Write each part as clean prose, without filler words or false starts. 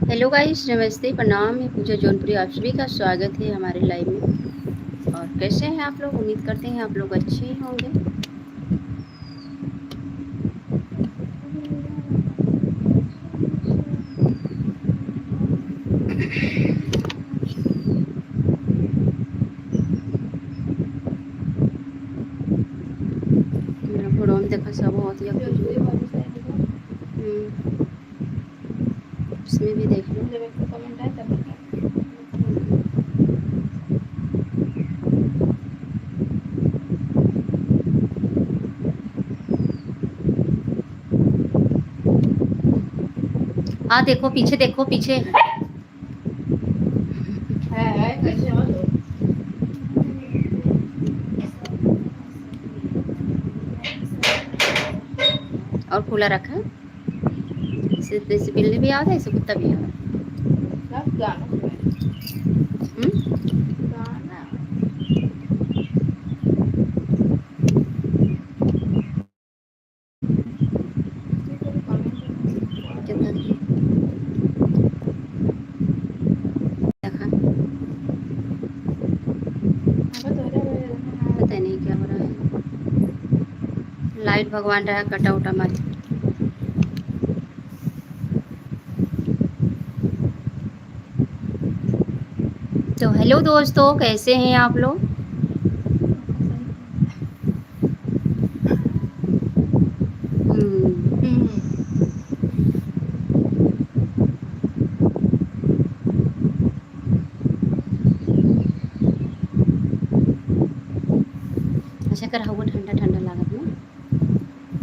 Hello guys, नमस्ते, प्रणाम। मैं पूजा जौनपुरी, आप सभी का स्वागत है हमारे लाइव में। और कैसे हैं आप लोग? उम्मीद करते हैं आप लोग अच्छे होंगे। मेरा फोड़ों में देखा सब होती है, उसमें भी देख लो। कमेंट आए तब हाँ, देखो पीछे, देखो पीछे है कैसे हो तो? और खुला रखा है। इसे बिल्ली भी आता है, इसे कुत्ता भी आता है। पता नहीं क्या हो रहा है। लाइट भगवान रहा, कटा उटा मत। तो हेलो दोस्तों, कैसे हैं आप लोग? अच्छा कर हुआ, ठंडा ठंडा लागत ना।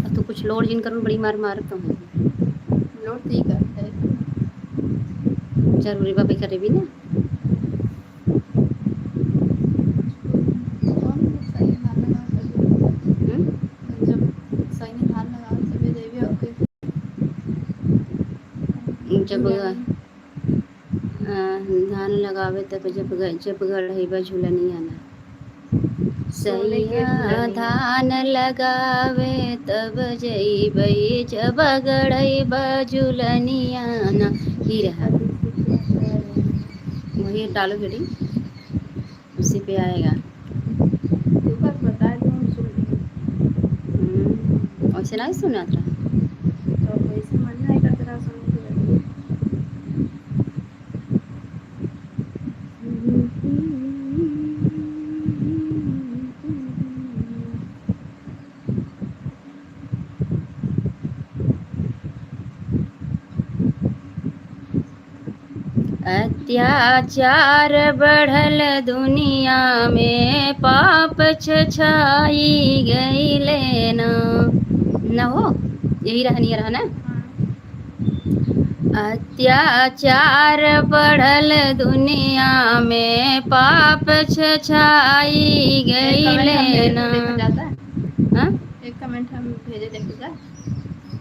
और तू कुछ लोड जिन करूँ बड़ी मार मार तो है लोड ठीक है जरूरी बाबे करे भी ना। जब धान लगावे तब जब गढ़ेबा झूला नहीं आना। सैया धान लगावे तब जइबई जब गढ़ेबा झूलनिया ना। ही रहा, वही डालो हेडिंग, उसी पे आएगा। वैसे नहीं सुना था तो वैसे मन नहीं करता रहा सुनने के लिए। अत्याचार बढ़ल दुनिया में, पाप छछाई गईले न हो। यही रहनी रहा ना। अत्याचार बढ़ल दुनिया में, पाप छछाई गईले न। एक कमेंट हम भेजे देखा।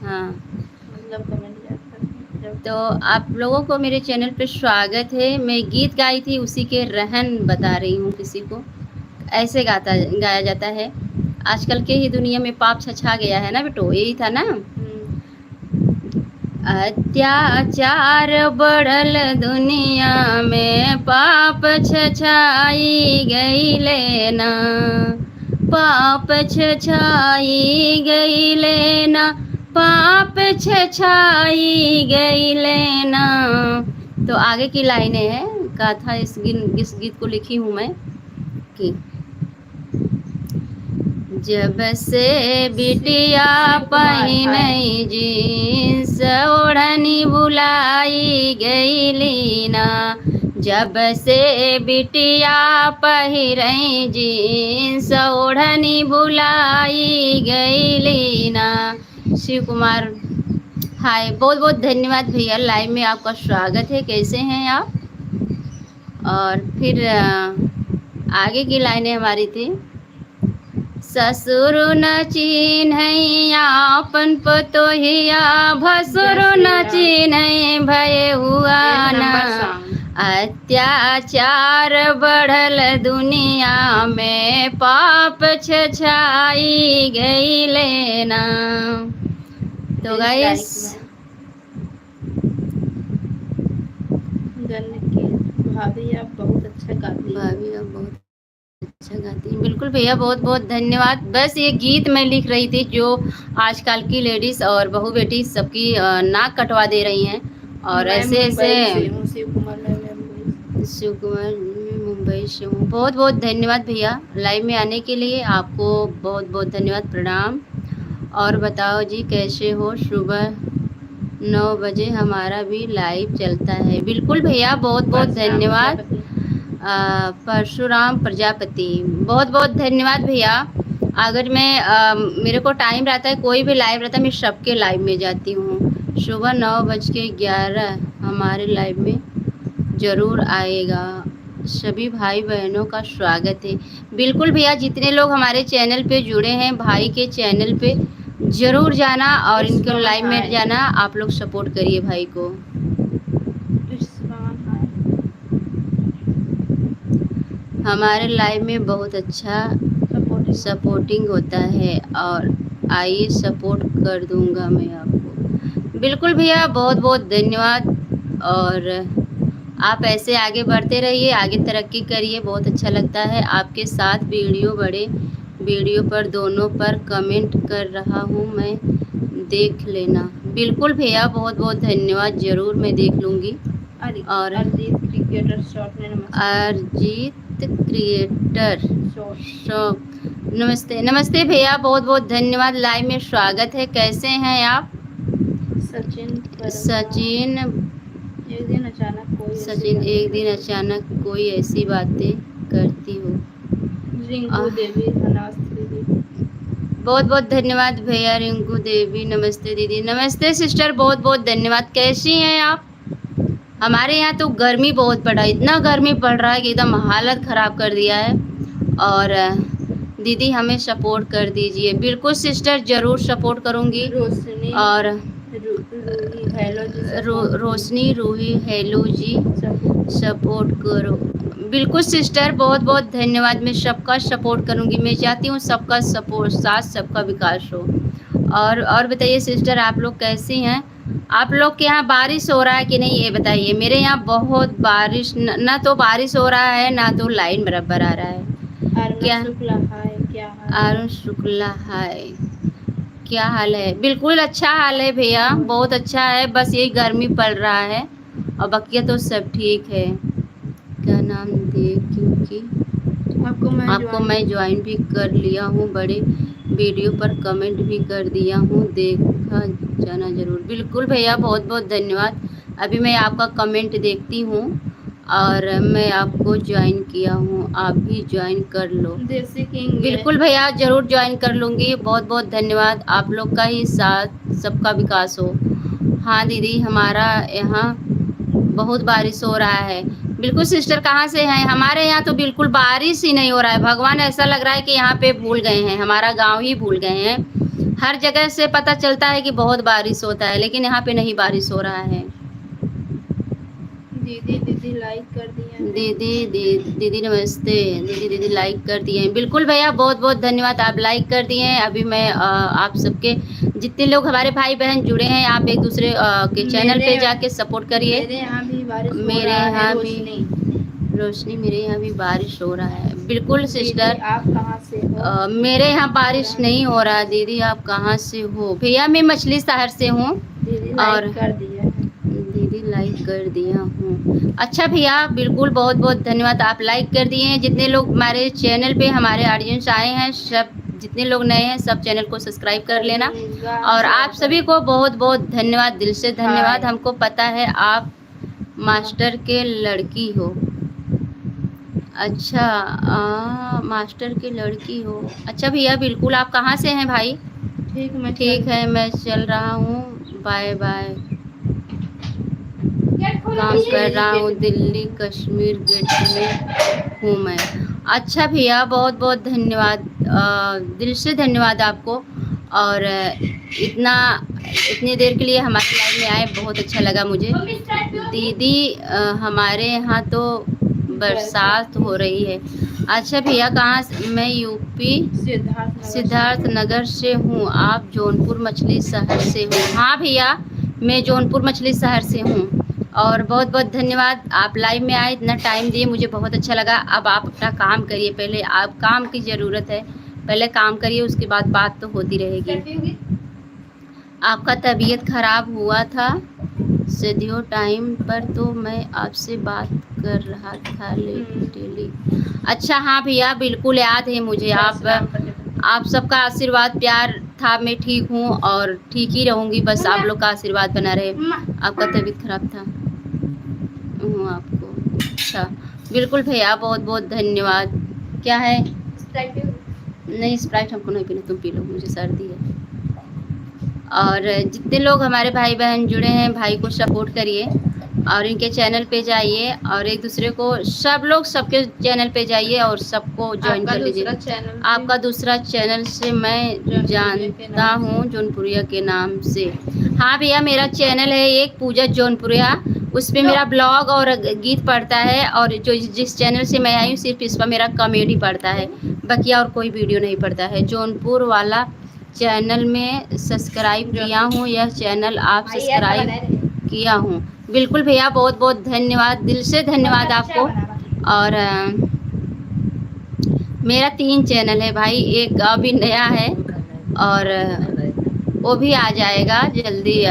हाँ, मतलब कमेंट तो आप लोगों को मेरे चैनल पे स्वागत है। मैं गीत गाई थी, उसी के रहन बता रही हूँ किसी को। ऐसे गाया जाता है। आजकल के ही दुनिया में पाप छछा गया है ना बेटो, यही था ना। अत्याचार बढ़ल दुनिया में, पाप छछाई गईले ना। पाप छछाई गईले ना, पाप छछाई गईले ना। तो आगे की लाइनें हैं, गाथा इस गीत को लिखी हूँ मैं कि जब से बिटिया पहिनई जींस ओढ़नी बुलाई गईली ना। जब से बिटिया पहिरई जींस ओढ़नी बुलाई गईली ना। शिव कुमार, हाय, बहुत बहुत धन्यवाद भैया। लाइव में आपका स्वागत है। कैसे हैं आप? और फिर आगे की लाइनें हमारी थी। ससुर न चिन्हैया अपन पतोहिया, भसुर न चिन्है भय हुआ ना। अत्याचार बढ़ल दुनिया में, पाप छछाई गईले ना। तो गाइस, सिंगर की भाभी आप बहुत अच्छा गाती हैं। भाभी आप बहुत अच्छा गाती हैं। बिल्कुल भैया, बहुत बहुत धन्यवाद। बस ये गीत मैं लिख रही थी जो आजकल की लेडीज और बहू बेटी सबकी नाक कटवा दे रही हैं, और ऐसे ऐसे शिव कुमार मुंबई से हूँ। बहुत बहुत धन्यवाद भैया लाइव में आने के लिए, आपको बहुत बहुत धन्यवाद, प्रणाम। और बताओ जी कैसे हो? सुबह 9 बजे हमारा भी लाइव चलता है। बिल्कुल भैया, बहुत बहुत धन्यवाद। परशुराम प्रजापति, बहुत बहुत धन्यवाद भैया। अगर मैं मेरे को टाइम रहता है, कोई भी लाइव रहता है, मैं सबके लाइव में जाती हूँ। सुबह 9:11 हमारे लाइव में ज़रूर आएगा। सभी भाई बहनों का स्वागत है। बिल्कुल भैया, जितने लोग हमारे चैनल पे जुड़े हैं, भाई के चैनल पे ज़रूर जाना और इनके लाइव में जाना। आप लोग सपोर्ट करिए भाई को। हमारे लाइव में बहुत अच्छा सपोर्टिंग होता है, और आइए सपोर्ट कर दूंगा मैं आपको। बिल्कुल भैया, बहुत बहुत धन्यवाद। और आप ऐसे आगे बढ़ते रहिए, आगे तरक्की करिए, बहुत अच्छा लगता है आपके साथ वीडियो बड़े वीडियो पर दोनों पर कमेंट कर रहा हूँ मैं, देख लेना। बिल्कुल भैया, बहुत बहुत धन्यवाद, ज़रूर मैं देख लूँगी। और अरिजीत क्रिकेटर शॉर्ट में अरिजीत क्रिएटर शॉप, नमस्ते नमस्ते भैया, बहुत बहुत धन्यवाद। लाइव में स्वागत है। कैसे हैं आप? सचिन एक दिन अचानक कोई ऐसी बातें करती हो। रिंकू देवी, बहुत बहुत धन्यवाद भैया। रिंकू देवी, नमस्ते दीदी। नमस्ते सिस्टर, बहुत बहुत धन्यवाद। कैसी हैं आप? हमारे यहाँ तो गर्मी बहुत पड़ा है, इतना गर्मी पड़ रहा है कि एकदम हालत ख़राब कर दिया है। और दीदी हमें सपोर्ट कर दीजिए। बिल्कुल सिस्टर, ज़रूर सपोर्ट करूँगी। और रोशनी रूही, हेलो जी, सपोर्ट करो। बिल्कुल सिस्टर, बहुत बहुत धन्यवाद। मैं सबका सपोर्ट करूँगी। मैं चाहती हूँ सबका सपोर्ट, साथ सबका विकास हो। और बताइए सिस्टर, आप लोग कैसी हैं? आप लोग के यहाँ बारिश हो रहा है कि नहीं, ये बताइए। मेरे यहाँ बहुत बारिश, ना तो बारिश हो रहा है, ना तो लाइन बराबर आ रहा है। क्या अरुण शुक्ला, हाय, क्या हाल है? बिल्कुल अच्छा हाल है भैया, बहुत अच्छा है। बस यही गर्मी पड़ रहा है, और बाकी तो सब ठीक है। क्या नाम दे, क्योंकि आपको मैं ज्वाइन भी कर लिया हूँ, बड़े वीडियो पर कमेंट भी कर दिया हूँ, देखा जाना ज़रूर। बिल्कुल भैया, बहुत बहुत धन्यवाद। अभी मैं आपका कमेंट देखती हूँ, और मैं आपको ज्वाइन किया हूँ, आप भी ज्वाइन कर लो। बिल्कुल भैया, ज़रूर ज्वाइन कर लूँगी। बहुत बहुत धन्यवाद। आप लोग का ही साथ सबका विकास हो। हाँ दीदी, हमारा यहाँ बहुत बारिश हो रहा है। बिल्कुल सिस्टर, कहाँ से हैं? हमारे यहाँ तो बिल्कुल बारिश ही नहीं हो रहा है। भगवान, ऐसा लग रहा है कि यहाँ पे भूल गए हैं, हमारा गांव ही भूल गए हैं। हर जगह से पता चलता है कि बहुत बारिश होता है, लेकिन यहाँ पे नहीं बारिश हो रहा है। दीदी लाइक कर दिए। दीदी नमस्ते। दीदी लाइक कर दिए। बिल्कुल भैया, बहुत बहुत धन्यवाद, आप लाइक कर दिए हैं। अभी मैं आप सबके जितने लोग हमारे भाई बहन जुड़े हैं, आप एक दूसरे के चैनल पे जाके सपोर्ट करिए। मेरे यहाँ भी बारिश हो रोशनी, मेरे यहाँ भी बारिश हो रहा है। बिल्कुल सिस्टर, आप कहाँ से हो? मेरे यहाँ बारिश नहीं हो रहा। दीदी आप कहाँ से हो? भैया मैं मछली शहर से हूँ। और दीदी लाइक कर दिया हूँ। अच्छा भैया, बिल्कुल बहुत बहुत धन्यवाद, आप लाइक कर दिए हैं। जितने लोग हमारे चैनल पे हमारे ऑडियंस आए हैं, सब जितने लोग नए हैं, सब चैनल को सब्सक्राइब कर लेना। और आप सभी को बहुत बहुत धन्यवाद, दिल से धन्यवाद। हमको पता है आप मास्टर के लड़की हो। अच्छा, मास्टर की लड़की हो। अच्छा भैया, बिल्कुल। आप कहाँ से हैं भाई? ठीक है, मैं चल रहा हूँ, बाय बाय। काम कर रहा हूँ, दिल्ली कश्मीर गेट में हूँ मैं। अच्छा भैया, बहुत बहुत धन्यवाद, दिल से धन्यवाद आपको। और इतनी देर के लिए हमारे लाइव में आए, बहुत अच्छा लगा मुझे। दीदी हमारे यहाँ तो बरसात हो रही है। अच्छा भैया, कहाँ से? मैं यूपी सिद्धार्थ नगर से हूँ। आप जौनपुर मछली शहर से हो? हाँ भैया, मैं जौनपुर मछली शहर से हूँ। और बहुत बहुत धन्यवाद, आप लाइव में आए, इतना टाइम दिए, मुझे बहुत अच्छा लगा। अब आप अपना काम करिए, पहले आप काम की ज़रूरत है, पहले काम करिए, उसके बाद बात तो होती रहेगी। आपका तबीयत खराब हुआ था सदियों टाइम पर, तो मैं आपसे बात कर रहा था डेली। अच्छा हाँ भैया, बिल्कुल याद है मुझे। आप सबका आशीर्वाद प्यार था, मैं ठीक हूँ और ठीक ही रहूँगी, बस आप लोग का आशीर्वाद बना रहे। आपका तबीयत खराब था आपको? अच्छा, बिल्कुल भैया, बहुत बहुत धन्यवाद। क्या है? नहीं, स्प्राइट हमको नहीं पीना, तुम पी लो, मुझे सर्दी है। और जितने लोग हमारे भाई बहन जुड़े हैं, भाई को सपोर्ट करिए और इनके चैनल पे जाइए और एक दूसरे को, सब लोग सबके चैनल पे जाइए और सबको ज्वाइन कर लीजिए। आपका दूसरा चैनल से मैं जानता हूँ, जौनपुरिया के नाम से। हाँ भैया, मेरा चैनल है एक, पूजा जौनपुरिया, उस पर मेरा ब्लॉग और गीत पड़ता है, और जो जिस चैनल से मैं आई हूँ सिर्फ इस पर मेरा कॉमेडी पड़ता है, बाकी और कोई वीडियो नहीं पड़ता है। जौनपुर वाला चैनल में सब्सक्राइब किया हूँ, यह चैनल आप सब्सक्राइब किया हूँ। बिल्कुल भैया, बहुत बहुत धन्यवाद, दिल से धन्यवाद आपको। और मेरा 3 चैनल है भाई, एक अभी नया है और वो भी आ जाएगा जल्दी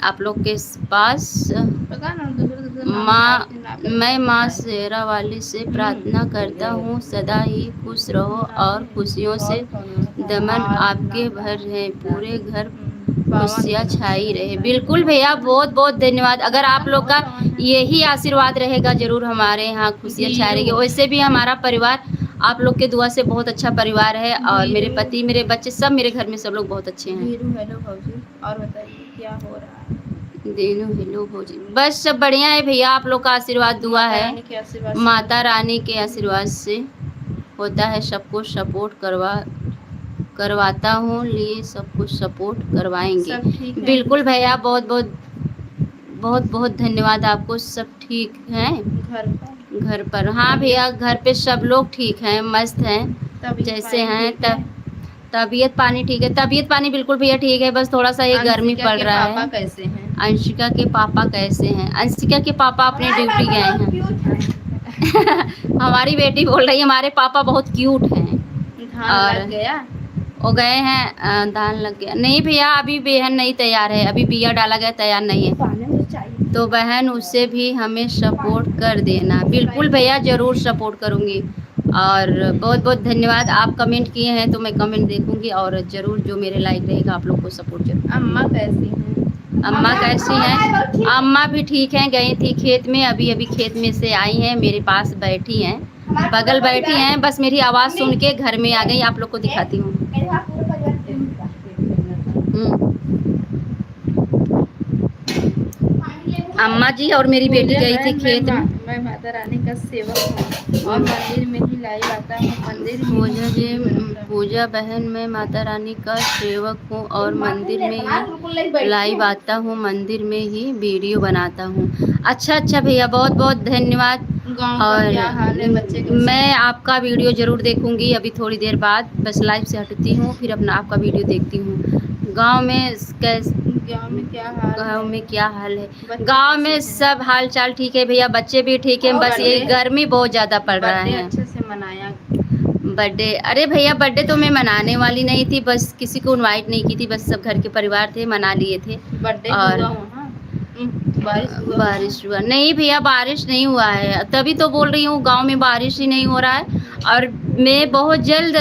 आप लोग के पास। मैं माँ शेरा वाली से प्रार्थना करता हूँ, सदा ही खुश रहो और खुशियों से दमन आपके भर है, पूरे घर खुशियाँ छाई रहे। बिल्कुल भैया, बहुत बहुत धन्यवाद। अगर आप लोग का यही आशीर्वाद रहेगा, जरूर हमारे यहाँ खुशियाँ छाई रहेगी। वैसे भी हमारा परिवार आप लोग के दुआ से बहुत अच्छा परिवार है, और मेरे पति, मेरे बच्चे, सब मेरे घर में सब लोग बहुत अच्छे हैं। हेलो भौजी, और बताइए क्या हो रहा है? देनू हेलो भौजी, बस सब बढ़िया है भैया, आप लोग का आशीर्वाद दुआ है, माता रानी के आशीर्वाद से होता है। सबको सपोर्ट करवाता हूँ, लिए सब कुछ सपोर्ट करवाएंगे। बिल्कुल भैया, बहुत बहुत बहुत बहुत धन्यवाद आपको। सब ठीक हैं घर पर? हाँ भैया, घर पे सब लोग ठीक हैं, मस्त हैं, जैसे हैं। तबीयत पानी ठीक है, तबीयत पानी बिल्कुल भैया ठीक है, बस थोड़ा सा ये गर्मी पड़ रहा है। पापा कैसे हैं? अंशिका के पापा कैसे हैं? अंशिका के पापा अपने ड्यूटी गए हैं। हमारी बेटी बोल रही है हमारे पापा बहुत क्यूट हैं। और लग गया? वो गए हैं, धान लग गया? नहीं भैया, अभी बहन नहीं तैयार है, अभी बिया डाला गया, तैयार नहीं है, तो बहन उससे भी हमें सपोर्ट कर देना। बिल्कुल भैया, ज़रूर सपोर्ट करूँगी। और बहुत बहुत धन्यवाद, आप कमेंट किए हैं तो मैं कमेंट देखूंगी, और ज़रूर जो मेरे लाइक रहेगा आप लोग को सपोर्ट जरूर। अम्मा कैसी हैं? अम्मा कैसी हैं? अम्मा भी ठीक हैं, गई थी खेत में, अभी अभी खेत में से आई हैं, मेरे पास बैठी हैं, बगल बैठी हैं, बस मेरी आवाज़ सुन के घर में आ गई। आप लोग को दिखाती हूँ। अम्मा जी और मेरी बेटी गई थी खेत में। मैं माता रानी का सेवक हूँ और मंदिर में ही लाइव आता हूँ। मंदिर पूजा जी, पूजा बहन, मैं माता रानी का सेवक हूँ और मंदिर में ही लाइव आता हूँ, मंदिर में ही वीडियो बनाता हूँ। अच्छा भैया, बहुत बहुत धन्यवाद। और मैं आपका वीडियो ज़रूर देखूंगी, अभी थोड़ी देर बाद बस लाइव से हटती हूँ, फिर अपना आपका वीडियो देखती हूँ। गांव में क्या हाल है? गांव में सब हाल चाल ठीक है भैया, बच्चे भी ठीक है, बस ये गर्मी बहुत ज़्यादा पड़ रहा है। अच्छे से मनाया बर्थडे? अरे भैया, बर्थडे तो मैं मनाने वाली नहीं थी, बस किसी को इनवाइट नहीं की थी, बस सब घर के परिवार थे, मना लिए थे। और बारिश हुआ? नहीं भैया, बारिश नहीं हुआ है, तभी तो बोल रही हूँ, गांव में बारिश ही नहीं हो रहा है। और मैं बहुत जल्द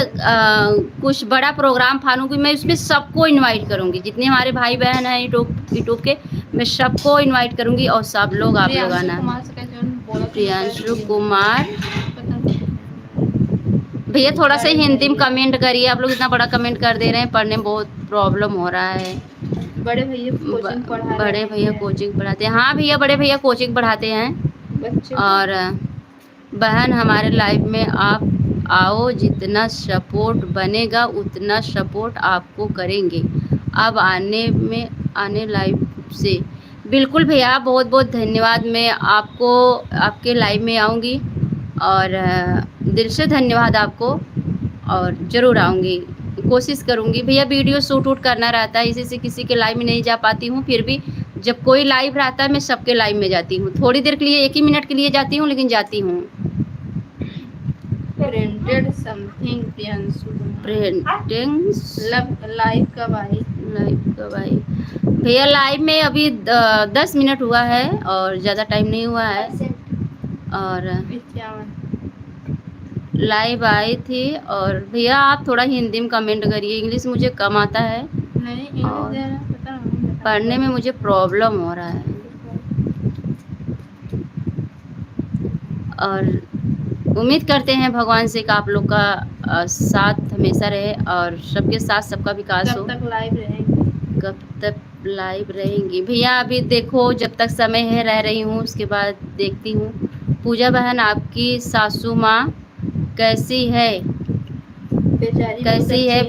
कुछ बड़ा प्रोग्राम फानूंगी, मैं उसमें सबको इनवाइट करूंगी, जितने हमारे भाई बहन हैं यूट्यूब के, मैं सबको इनवाइट करूंगी, और सब लोग आप लोग आना। प्रियांशु कुमार भैया, थोड़ा सा हिंदी में कमेंट करिए, आप लोग इतना बड़ा कमेंट कर दे रहे हैं, पढ़ने में बहुत प्रॉब्लम हो रहा है। बड़े भैया कोचिंग पढ़ाते हैं? हाँ भैया, बड़े भैया कोचिंग पढ़ाते हैं। और बहन, हमारे लाइफ में आप आओ, जितना सपोर्ट बनेगा उतना सपोर्ट आपको करेंगे, अब आने लाइव से। बिल्कुल भैया, बहुत बहुत धन्यवाद, मैं आपके लाइव में आऊँगी, और दिल से धन्यवाद आपको, और ज़रूर आऊँगी कोशिश करूंगी भैया। वीडियो शूट वूट करना रहता है, इसी से किसी के लाइव में नहीं जा पाती हूँ। फिर भी जब कोई लाइव रहता है मैं सबके लाइव में जाती हूँ। थोड़ी देर के लिए 1 ही मिनट के लिए जाती हूँ, लेकिन जाती हूँ। प्रिंटेड समथिंग प्रिंटिंग लाइव कब आई भैया? लाइव में अभी 10 मिनट हुआ है और ज़्यादा टाइम नहीं हुआ है। और 51 लाइव आई थी। और भैया आप थोड़ा हिंदी में कमेंट करिए, इंग्लिश मुझे कम आता है नहीं, और पता नहीं, पढ़ने में मुझे प्रॉब्लम हो रहा है। और उम्मीद करते हैं भगवान से कि आप लोग का साथ हमेशा रहे और सबके साथ सबका विकास हो। कब तक लाइव रहेंगे? कब तक लाइव रहेंगी भैया? अभी देखो जब तक समय है रह रही हूँ, उसके बाद देखती हूँ। पूजा बहन आपकी सासू माँ कैसी है? कैसी है?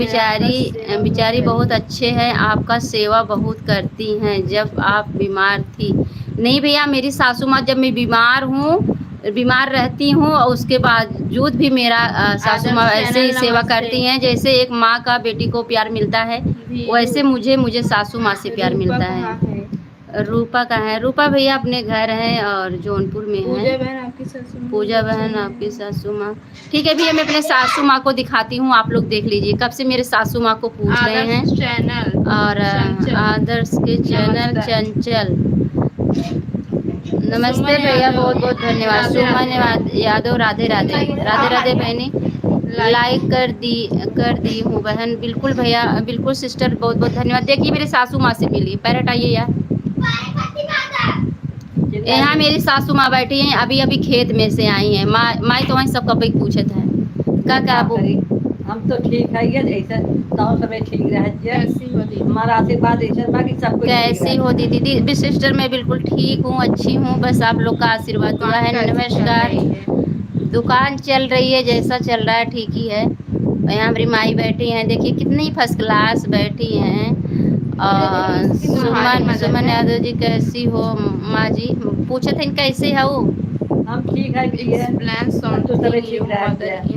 बेचारी बहुत अच्छे हैं, आपका सेवा बहुत करती हैं। जब आप बीमार थी? नहीं भैया, मेरी सासू माँ जब मैं बीमार रहती हूँ और उसके बावजूद भी मेरा सासू माँ ऐसे ही सेवा करती हैं। जैसे एक माँ का बेटी को प्यार मिलता है, वैसे मुझे सासू माँ से प्यार मिलता है। रूपा कहाँ है? रूपा भैया अपने घर है और जौनपुर में है। पूजा बहन आपकी सासू माँ ठीक है भैया। मैं अपने सासू माँ को दिखाती हूँ, आप लोग देख लीजिए। कब से मेरे सासू माँ को पूछ रहे हैं। चैनल और आदर्श के चैनल चंचल, नमस्ते भैया, बहुत बहुत धन्यवाद। सुमन यादव, राधे राधे। राधे राधे बहनी, लाइक कर दी हूँ बहन। बिल्कुल भैया, बिल्कुल सिस्टर, बहुत बहुत धन्यवाद। देखिए मेरे सासू माँ से मिली, पैर हटाइए यार। यहाँ मेरी सासू माँ बैठी हैं, अभी अभी खेत में से आई हैं। माई तो वहीं सब कभी पूछे थे क्या हम तो ठीक है, ऐसा ताऊ सब ठीक रह। हमारा आशीर्वाद ऐसा बाकी सब कुछ। कैसी हो दीदी? सिस्टर मैं बिल्कुल ठीक हूँ, अच्छी हूँ, बस आप लोग का आशीर्वाद हुआ है। नमस्कार। दुकान चल रही है, जैसा चल रहा है ठीक ही है। यहाँ हमारी माई बैठी हैं, देखिए कितनी फर्स्ट क्लास बैठी हैं। सुमन यादव जी कैसी हो माँ जी? पूछे थे कैसे है वो? हम ठीक है, तो सब ठीक रहे।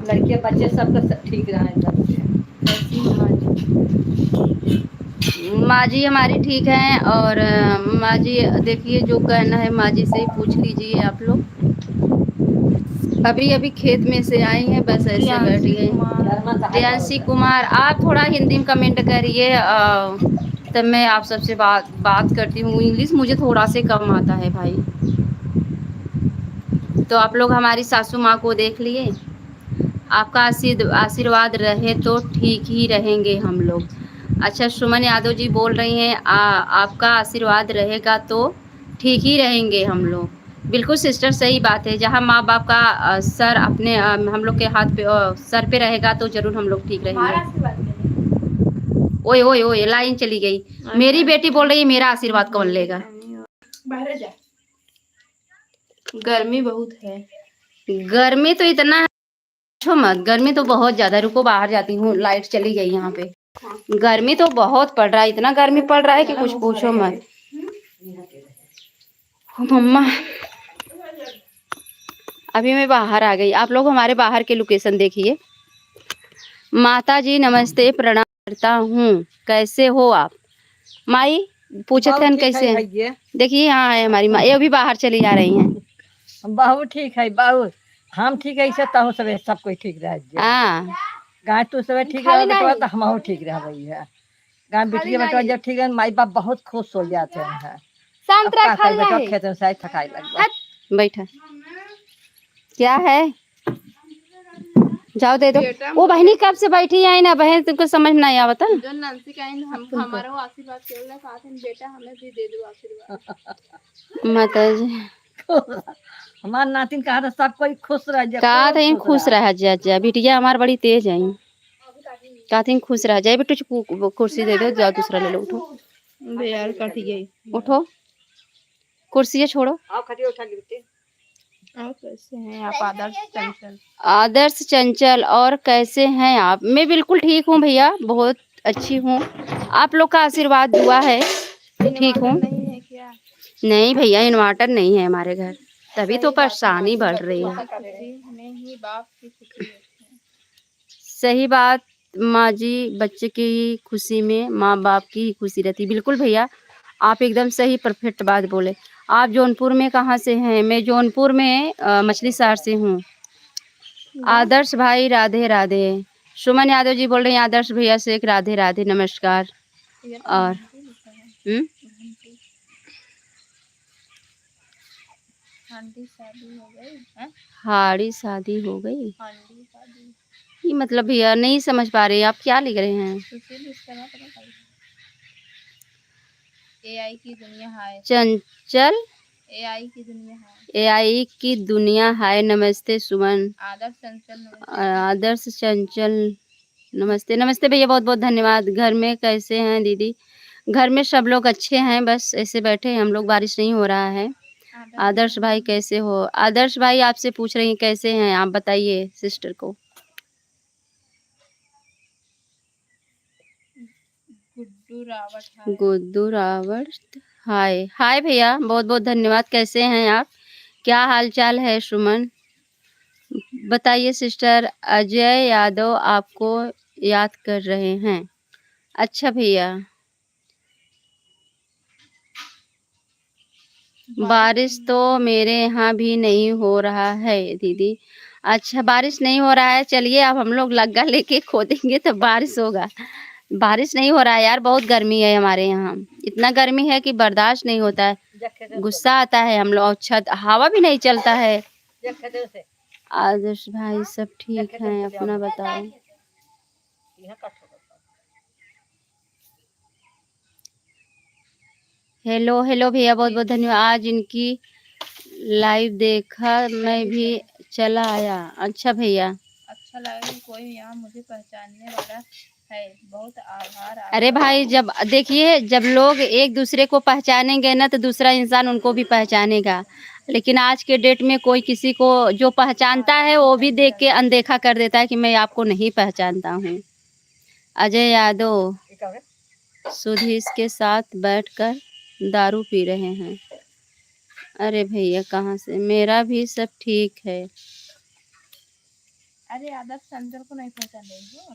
लड़के बच्चे सबका ठीक रहे। माँ जी हमारी ठीक है। और माँ जी देखिए जो कहना है माँ जी से ही पूछ लीजिए आप लोग। अभी अभी खेत में से आई हैं, बस ऐसे बैठी है। प्रियांशी कुमार, आप थोड़ा हिंदी में कमेंट करिए, तब मैं आप सबसे बात करती हूँ। इंग्लिश मुझे थोड़ा से कम आता है भाई। तो आप लोग हमारी सासू माँ को देख लिए, आपका आशीर्वाद रहे तो ठीक ही रहेंगे हम लोग। अच्छा, सुमन यादव जी बोल रही हैं आपका आशीर्वाद रहेगा तो ठीक ही रहेंगे हम लोग। बिल्कुल सिस्टर, सही बात है। जहाँ माँ बाप का सर अपने हम लोग के हाथ पे सर पे रहेगा तो जरूर हम लोग ठीक रहेंगे। ओए ओए ओए, लाइन चली गई। मेरी बेटी बोल रही है मेरा आशीर्वाद कौन लेगा? गर्मी बहुत है। गर्मी तो इतना है, पूछो मत। गर्मी तो बहुत ज्यादा। रुको बाहर जाती हूँ, लाइट चली गई यहाँ पे। गर्मी तो बहुत पड़ रहा है, इतना गर्मी पड़ रहा है कि कुछ पूछो मत। मम्मा अभी मैं बाहर आ गई। आप लोग हमारे बाहर के लोकेशन देखिए। माता जी नमस्ते, प्रणाम करता हूँ। कैसे हो आप? माई पूछे थे कैसे? देखिए यहाँ है हमारी माँ, ये अभी बाहर चली जा रही हैं। बहू ठीक है, बहू हम ठीक है, ताऊ सब सब कोई ठीक रह। हाँ, गाय तू सब ठीक रह तो हम ठीक रह भैया। गाय बिटिया बेटा जब ठीक है, माई बाप बहुत खुश हो जाते हैं। संतरा खा बेटा खेत में शायद थकाई लग बैठा। क्या है? जाओ दे दो। वो बहनी कब से बैठी है ना बहन, तुमको समझ नहीं आवता। जो नंसी का हम हमारा आशीर्वाद केवल साथ में बेटा हमें भी दे दो आशीर्वाद। माता जी हमार नातिन कहा था सब कोई खुश रह जाए। कहा था खुश रह जा। बिटिया हमार बड़ी तेज है। कहती खुश रह जाए। बेटू कुर्सी दे दो, जाओ दूसरा ले लो। उठो यार, कट गई। उठो, कुर्सी छोड़ो। आओ खटिया उठा ली। और कैसे हैं आप? आदर्श चंचल, और कैसे हैं आप? मैं बिल्कुल ठीक हूँ भैया, बहुत अच्छी हूँ। आप लोग का आशीर्वाद दुआ है, ठीक हूँ। नहीं भैया, इन्वर्टर नहीं है हमारे घर, तभी तो परेशानी बढ़ रही है। सही बात माँ जी, बच्चे की खुशी में माँ बाप की ही खुशी रहती है। बिल्कुल भैया, आप एकदम सही परफेक्ट बात बोले। आप जौनपुर में कहाँ से हैं? मैं जौनपुर में मछली शहर से हूँ। आदर्श भाई राधे राधे। सुमन यादव जी बोल रहे हैं आदर्श भैया से एक राधे राधे नमस्कार। और हांडी शादी हो गई है? हाड़ी शादी हो गई, हांडी शादी ये मतलब भैया नहीं समझ पा रहे, आप क्या लिख रहे हैं? सुशील इसका ना पता एआई की दुनिया है। चंचल एआई की दुनिया है। एआई की दुनिया है। नमस्ते सुमन। आदर्श चंचल नमस्ते। आदर्श चंचल नमस्ते। नमस्ते भैया, बहुत बहुत धन्यवाद। घर में कैसे हैं दीदी? घर में सब लोग अच्छे हैं, बस ऐसे बैठे हैं हम लोग, बारिश नहीं हो रहा है। आदर्श भाई कैसे हो? आदर्श भाई आपसे पूछ रही हैं कैसे हैं आप, बताइए सिस्टर को। गुड्डू रावत है। गुड्डू रावत हाय। हाय भैया, बहुत बहुत धन्यवाद। कैसे हैं आप? क्या हाल चाल है सुमन? बताइए सिस्टर। अजय यादव आपको याद कर रहे हैं। अच्छा भैया, बारिश तो मेरे यहाँ भी नहीं हो रहा है दीदी। अच्छा, बारिश नहीं हो रहा है, चलिए अब हम लोग लग्गा लेके खोदेंगे तो बारिश होगा। बारिश नहीं हो रहा है यार, बहुत गर्मी है हमारे यहाँ। इतना गर्मी है कि बर्दाश्त नहीं होता है, गुस्सा आता है हम लोग। छत हवा भी नहीं चलता है। आदर्श भाई सब ठीक हैं, अपना बताओ। हेलो हेलो भैया, बहुत बहुत धन्यवाद। आज इनकी लाइव देखा, मैं भी चला आया। अच्छा भैया, अच्छा लगा कि कोई यहाँ मुझे पहचानने वाला है, बहुत आभार। अरे भाई, जब देखिए जब लोग एक दूसरे को पहचानेंगे ना तो दूसरा इंसान उनको भी पहचानेगा। लेकिन आज के डेट में कोई किसी को जो पहचानता है वो भी देख के अनदेखा कर देता है कि मैं आपको नहीं पहचानता हूँ। अजय यादव सुधीश के साथ बैठकर दारू पी रहे हैं। अरे भैया कहाँ से? मेरा भी सब ठीक है। अरे आदर्श चंचल को नहीं पहचान रही हो?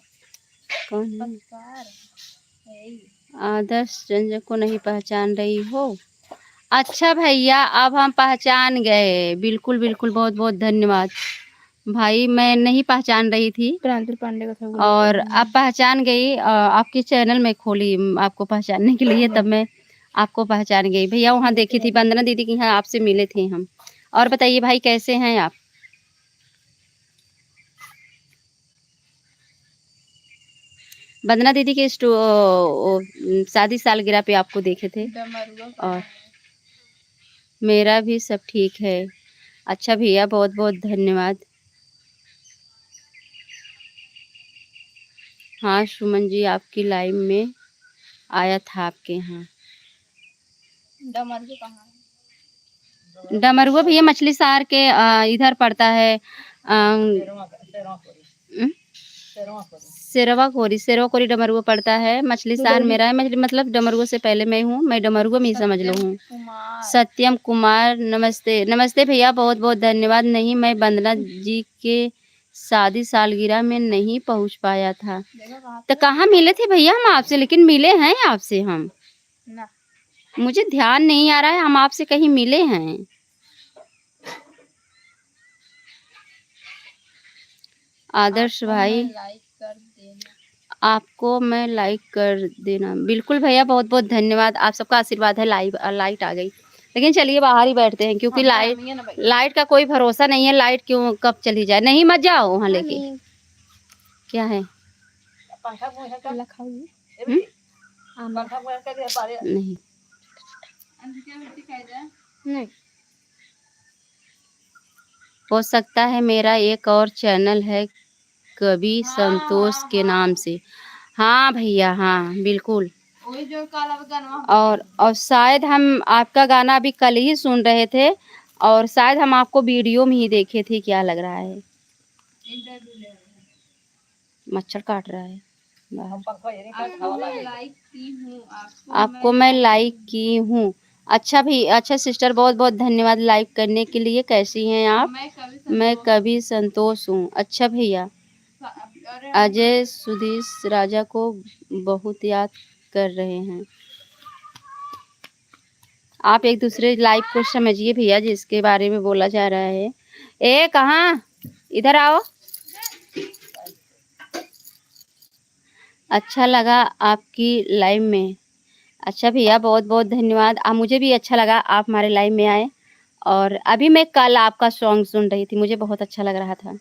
कौन है? पत्रकार है। आदर्श चंचल को नहीं पहचान रही हो? अच्छा भैया, अब हम पहचान गए। बिल्कुल बिल्कुल, बहुत बहुत धन्यवाद भाई। मैं नहीं पहचान रही थी, प्रांजल पांडे का था और अब पहचान गई। आपके चैनल में खोली आपको पहचानने के लिए, तब मैं आपको पहचान गई। भैया वहाँ देखी थी, वंदना दीदी के यहाँ आपसे मिले थे हम। और बताइए भाई कैसे हैं आप? वंदना दीदी के शादी सालगिरह पे आपको देखे थे। और मेरा भी सब ठीक है। अच्छा भैया, बहुत बहुत धन्यवाद। हाँ सुमन जी, आपकी लाइव में आया था आपके यहाँ। डमरू कहाँ है? डमरुआ भैया मछली शहर के इधर पड़ता है। सेरवा कोरी डमरुआ पड़ता है। मछली शहर मेरा है, मतलब डमरुआ से पहले मैं हूँ। मैं डमरुआ में ही समझ लो हूँ। सत्यम कुमार नमस्ते। नमस्ते भैया, बहुत बहुत धन्यवाद। नहीं, मैं वंदना जी के शादी सालगिरह में नहीं पहुँच पाया था। तो कहाँ मिले थे भैया हम आपसे? लेकिन मिले हैं आपसे हम ना, मुझे ध्यान नहीं आ रहा है, हम आपसे कहीं मिले हैं। आदर्श भाई आपको मैं लाइक कर देना। बिल्कुल भैया, बहुत बहुत धन्यवाद। आप सबका आशीर्वाद है। लाइट आ गई, लेकिन चलिए बाहर ही बैठते हैं क्योंकि लाइट का कोई भरोसा नहीं है। लाइट क्यों कब चली जाए। नहीं मत जाओ वहाँ लेके। क्या है? नहीं नहीं। हो सकता है मेरा एक और चैनल है कवि संतोष के नाम से। हाँ भैया, हाँ बिल्कुल। और शायद हम आपका गाना अभी कल ही सुन रहे थे, और शायद हम आपको वीडियो में ही देखे थे। क्या लग रहा है? मच्छर काट रहा है। आपको मैं लाइक की हूँ। अच्छा भी, अच्छा सिस्टर, बहुत बहुत धन्यवाद लाइक करने के लिए। कैसी हैं आप? मैं कवि संतोष हूँ। अच्छा भैया, अजय सुधीश राजा को बहुत याद कर रहे हैं। आप एक दूसरे लाइव को समझिए भैया, जिसके बारे में बोला जा रहा है। ए कहाँ, इधर आओ। अच्छा लगा आपकी लाइव में। अच्छा भैया, बहुत बहुत धन्यवाद। मुझे भी अच्छा लगा आप हमारे लाइव में आए। और अभी मैं कल आपका सॉन्ग सुन रही थी, मुझे बहुत अच्छा लग रहा था।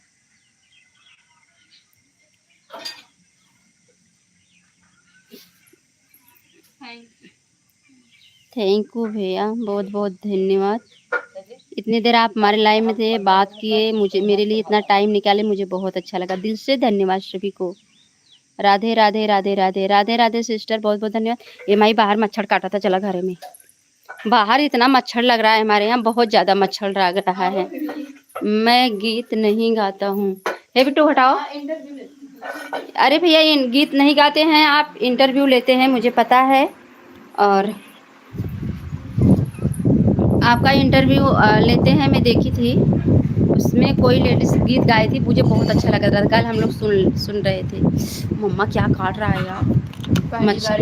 थैंक यू भैया, बहुत बहुत धन्यवाद। इतनी देर आप हमारे लाइव में थे, बात किए, मुझे मेरे लिए इतना टाइम निकाले, मुझे बहुत अच्छा लगा। दिल से धन्यवाद सभी को। राधे राधे राधे राधे राधे राधे सिस्टर, बहुत बहुत धन्यवाद। ये माई बाहर मच्छर काटा था, चला घर में। बाहर इतना मच्छर लग रहा है, हमारे यहाँ बहुत ज़्यादा मच्छर लग रहा है। मैं गीत नहीं गाता हूँ। हे बिट्टू हटाओ। अरे भैया, ये गीत नहीं गाते हैं आप, इंटरव्यू लेते हैं, मुझे पता है। और आपका इंटरव्यू लेते हैं, मैं देखी थी, उसमें कोई लेडीज गीत गाई थी, मुझे बहुत अच्छा लग रहा था। कल हम लोग सुन रहे थे। मम्मा क्या काट रहा है यार, मच्छर,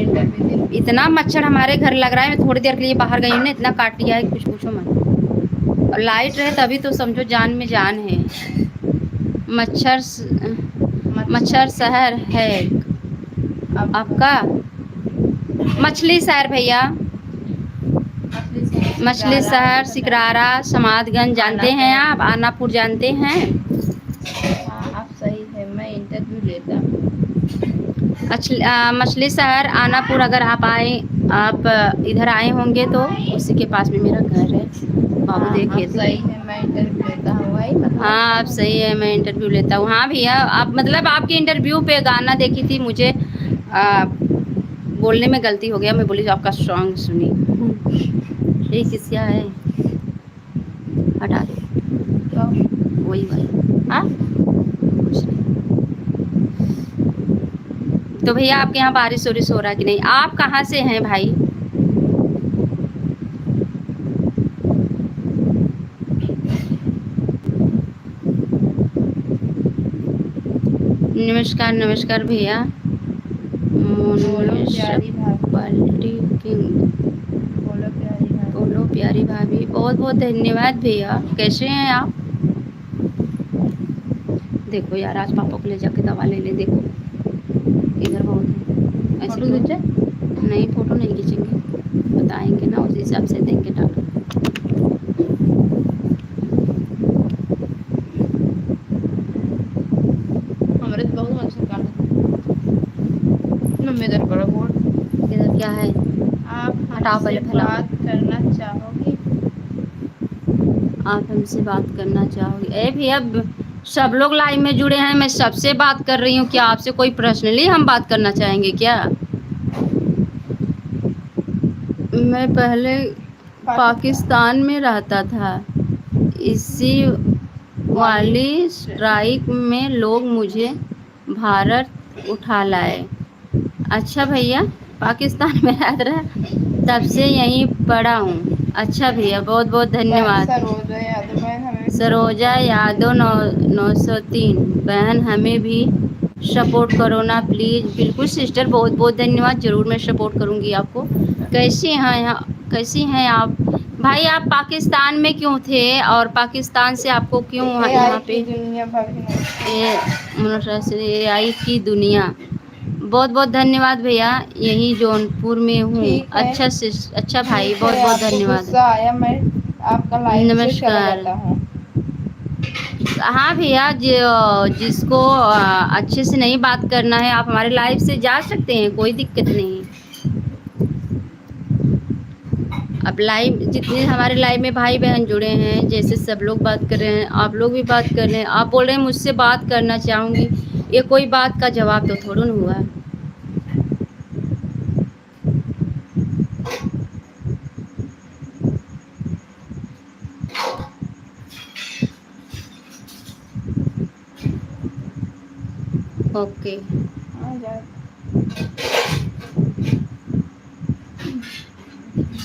इतना मच्छर हमारे घर लग रहा है। मैं थोड़ी देर के लिए बाहर गई हूँ ना, इतना काट लिया है कुछ पूछो मत। और लाइट रहे तभी तो समझो जान में जान है। मच्छर शहर है आपका। मछली शहर भैया, मछली शहर, सिकरारा, समाधगंज जानते हैं आप, आनापुर जानते हैं। हाँ, आप सही है, मैं इंटरव्यू लेता हूँ। मछली शहर, आनापुर। अगर आप इधर आए होंगे तो उसी के पास में मेरा घर है। बाबू देखिए, सही है, मैं इंटरव्यू लेता हूँ भाई। हाँ आप सही है, मैं इंटरव्यू लेता हूँ। हाँ भैया, आप मतलब आपके इंटरव्यू पे गाना देखी थी, मुझे बोलने में गलती हो गया, मैं बोली आपका सॉन्ग सुनी। ये किसिया है, हटा दो तो वही भाई। हाँ कुछ नहीं। तो भैया आपके यहाँ बारिश वारिश हो रहा है कि नहीं? आप कहाँ से हैं भाई? नमस्कार नमस्कार भैया। बोलो प्यारी भाभी, बहुत बहुत धन्यवाद भैया। कैसे हैं आप? देखो यार, आज पापा को ले जाके दवा ले ले। देखो इधर बहुत है, ऐसे नहीं, फोटो नहीं खींचेंगे, बताएंगे ना, उस हिसाब से देंगे डॉक्टर। हमारे तो बहुत मच्छर काटा। मम्मी इधर करो बोर्ड। इधर क्या है? आप हटाओ हमसे पहले, फैलाओ। बात करना चाहोगी? आप हमसे बात करना चाहोगे? ए भैया, सब लोग लाइव में जुड़े हैं, मैं सबसे बात कर रही हूँ। क्या आपसे कोई पर्सनली हम बात करना चाहेंगे क्या? मैं पहले पाकिस्तान में रहता था, इसी वाली स्ट्राइक में लोग मुझे भारत उठा लाए। अच्छा भैया, पाकिस्तान में रह रहा, तब से यहीं पड़ा हूँ। अच्छा भैया, बहुत बहुत धन्यवाद। सरोजा यादव 903 बहन, हमें भी सपोर्ट करो ना प्लीज़। बिल्कुल सिस्टर, बहुत बहुत धन्यवाद, ज़रूर मैं सपोर्ट करूँगी आपको। कैसी हैं आप भाई? आप पाकिस्तान में क्यों थे, और पाकिस्तान से आपको क्यों यहाँ पे? AI की दुनिया, बहुत बहुत धन्यवाद भैया। यहीं जौनपुर में हूँ। अच्छा भाई, बहुत बहुत धन्यवाद। आया, मैं आपका लाइव से चला जाता हूँ। हाँ भैया, जिसको अच्छे से नहीं बात करना है, आप हमारे लाइव से जा सकते हैं, कोई दिक्कत नहीं। अब लाइव, जितने हमारे लाइव में भाई बहन जुड़े हैं, जैसे सब लोग बात कर रहे हैं, आप लोग भी बात कर रहे हैं। आप बोल रहे हैं मुझसे बात करना चाहूँगी, ये कोई बात का जवाब तो थोड़ा ना हुआ। ओके,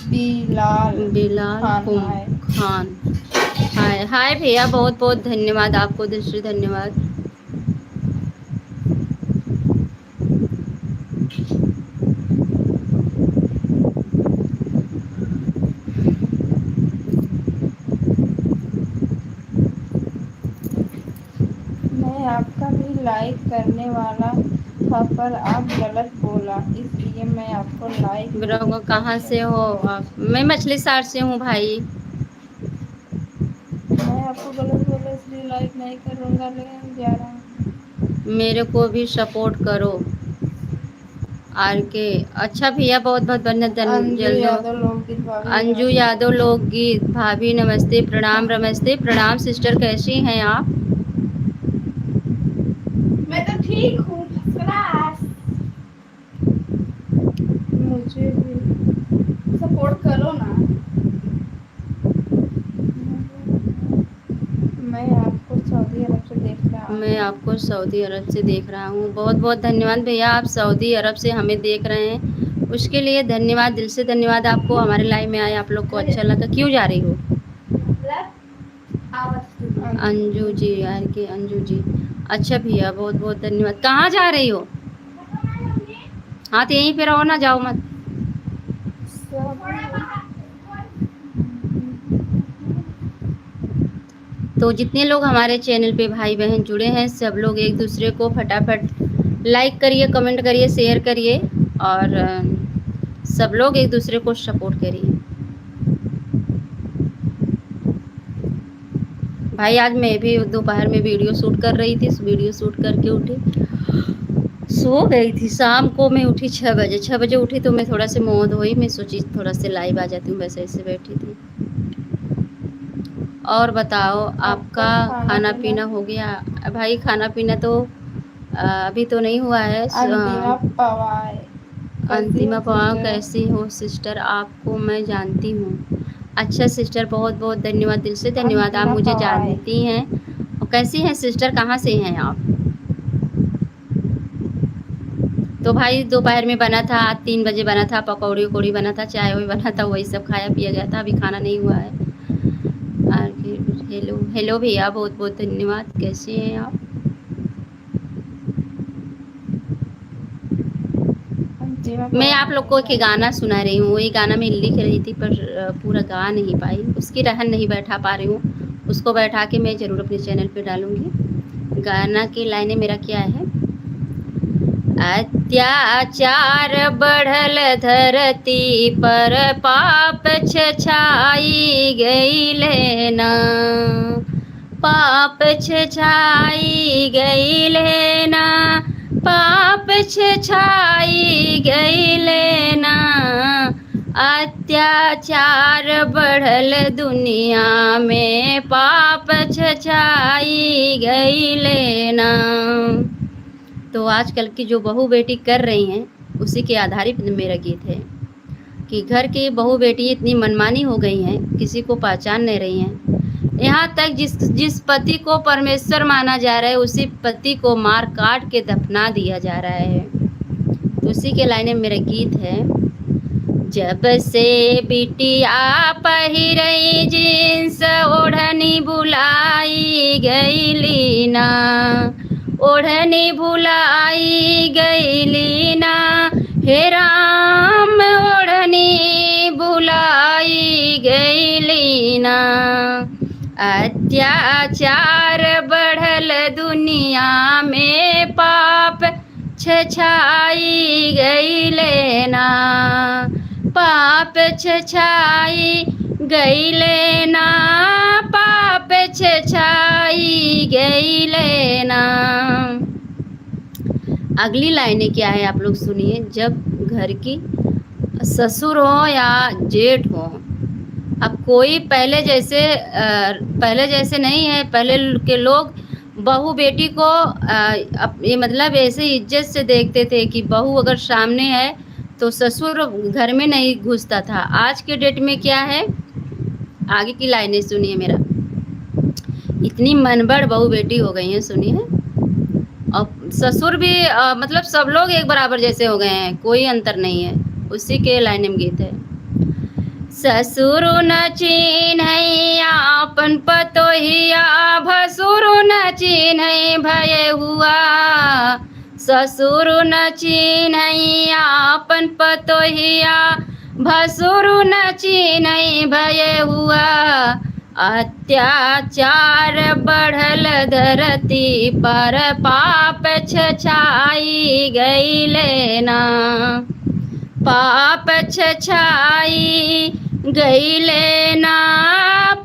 बिलाल खान। हाय हाय भैया, बहुत बहुत धन्यवाद आपको, दिल से धन्यवाद। लाइक करने वाला था पर आप गलत बोला, इसलिए मैं आपको लाइक ब्रो कहाँ से हो आप? मैं मछली शहर से हूँ भाई। मैं आपको गलत बोला इसलिए लाइक नहीं करूँगा, लेकिन जा रहा हूँ। मेरे को भी सपोर्ट करो आर के। अच्छा भैया बहुत बहुत अंजू जल्द। यादव लोकगीत भाभी अंजू नमस्ते। यादव लोकगीत भाभी नमस्ते, प्रणाम नमस्ते प्रणाम सिस्टर, कैसी हैं आप? मैं तो ठीक हूँ, फर्स्ट क्लास। मुझे भी सपोर्ट करो ना। मैं आपको सऊदी अरब से देख रहा हूँ। मैं आपको सऊदी अरब से देख रहा हूँ। बहुत बहुत धन्यवाद भैया, आप सऊदी अरब से हमें देख रहे हैं, उसके लिए धन्यवाद, दिल से धन्यवाद आपको। हमारे लाइव में आए, आप लोग को अच्छा लगा। क्यों जा रही हो? अंजू जी यार के अंजू जी। अच्छा भैया बहुत बहुत धन्यवाद। कहाँ जा रही हो? हाँ तो यहीं पे रहो ना, जाओ मत। तो जितने लोग हमारे चैनल पे भाई बहन जुड़े हैं, सब लोग एक दूसरे को फटाफट लाइक करिए, कमेंट करिए, शेयर करिए और सब लोग एक दूसरे को सपोर्ट करिए। भाई आज मैं भी दोपहर में वीडियो शूट कर रही थी, वीडियो शूट करके उठी, सो गई थी। शाम को मैं उठी 6 बजे उठी, तो मैं थोड़ा से मोह धोई, मैं सोची थोड़ा से लाइव आ जाती हूँ, वैसे ऐसे बैठी थी। और बताओ आपका खाना पीना हो गया? भाई खाना पीना तो अभी तो नहीं हुआ है। अंतिमा पवार कैसी हो सिस्टर? आपको मैं जानती हूँ। अच्छा सिस्टर बहुत बहुत धन्यवाद, दिल से धन्यवाद, आप मुझे जानती हैं। और कैसी हैं सिस्टर, कहाँ से हैं आप? तो भाई दोपहर में बना था, 3 बजे बना था, पकौड़ी उकौड़ी बना था, चाय वाय बना था, वही सब खाया पिया गया था, अभी खाना नहीं हुआ है। हेलो हेलो भैया बहुत बहुत धन्यवाद, कैसे हैं आप? मैं आप लोग को एक गाना सुना रही हूँ, वही गाना मैं लिख रही थी पर पूरा गा नहीं पाई, उसकी रहन नहीं बैठा पा रही हूँ, उसको बैठा के मैं ज़रूर अपने चैनल पे डालूँगी। गाना की लाइनें मेरा क्या है? अत्याचार बढ़ल धरती पर, पाप छछाई गईले ना, पाप छछाई गईले ना, पाप छछाई गईले ना, अत्याचार बढ़ल दुनिया में, पाप छछाई गईले ना। तो आजकल की जो बहू बेटी कर रही हैं, उसी के आधारित मेरा गीत है कि घर की बहू बेटी इतनी मनमानी हो गई हैं, किसी को पहचान नहीं रही हैं। यहाँ तक जिस पति को परमेश्वर माना जा रहा है, उसी पति को मार काट के दफना दिया जा रहा है। तो उसी के लाइन में मेरा गीत है। जब से बिटिया पहिरई जींस ओढ़नी बुलाई गईली ना, ओढ़नी भुलाई गईली ना, हे राम ओढ़नी भुलाई गईली ना, अत्याचार बढ़ल दुनिया में, पाप छछाई गईले ना, पाप छछाई गईले ना, पाप छछाई गईले ना। अगली लाइनें क्या है आप लोग सुनिए। जब घर की ससुर हो या जेठ हो, अब कोई पहले जैसे नहीं है। पहले के लोग बहू बेटी को ये मतलब ऐसे इज्जत से देखते थे कि बहू अगर सामने है तो ससुर घर में नहीं घुसता था। आज के डेट में क्या है, आगे की लाइनें सुनिए मेरा। इतनी मनबड़ बहू बेटी हो गई हैं, सुनिए। और ससुर भी मतलब सब लोग एक बराबर जैसे हो गए हैं, कोई अंतर नहीं है। उसी के लाइनें में गीत है। ससुर न चिन्है आपन पतोहिया, भसुर न चिन्है भय हुआ, ससुर न चिन्है आपन पतोहिया, भसुर न चिन्है भय हुआ, अत्याचार बढ़ल धरती पर पाप छछाई गईले ना, पाप छछाई गईले ना,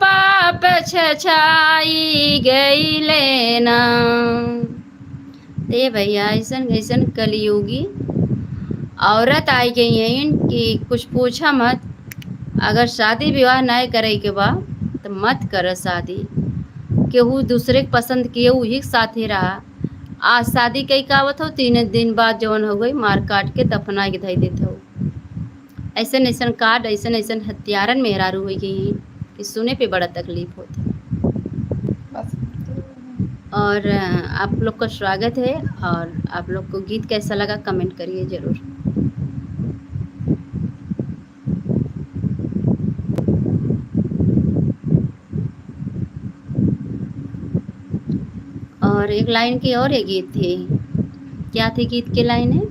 पाप छछाई गईले ना। ते भैया ऐसन ऐसन कलयुगी औरत आई गई हैं कि कुछ पूछा मत। अगर शादी विवाह नहीं करे के बा तो मत कर शादी, केहू दूसरे के पसंद किए वही के साथे रहा। आज शादी कई कावत हो 3 दिन बाद जवन हो गई मार काट के दफना के धई देते हो। ऐसन ऐसन काट ऐसन ऐसन हत्यारन मेहरारू हो गई हैं कि सुने पे बड़ा तकलीफ होता है। बस और आप लोग का स्वागत है। और आप लोग को गीत कैसा लगा कमेंट करिए ज़रूर। और एक लाइन की और एक गीत थी, क्या थी गीत की लाइन है?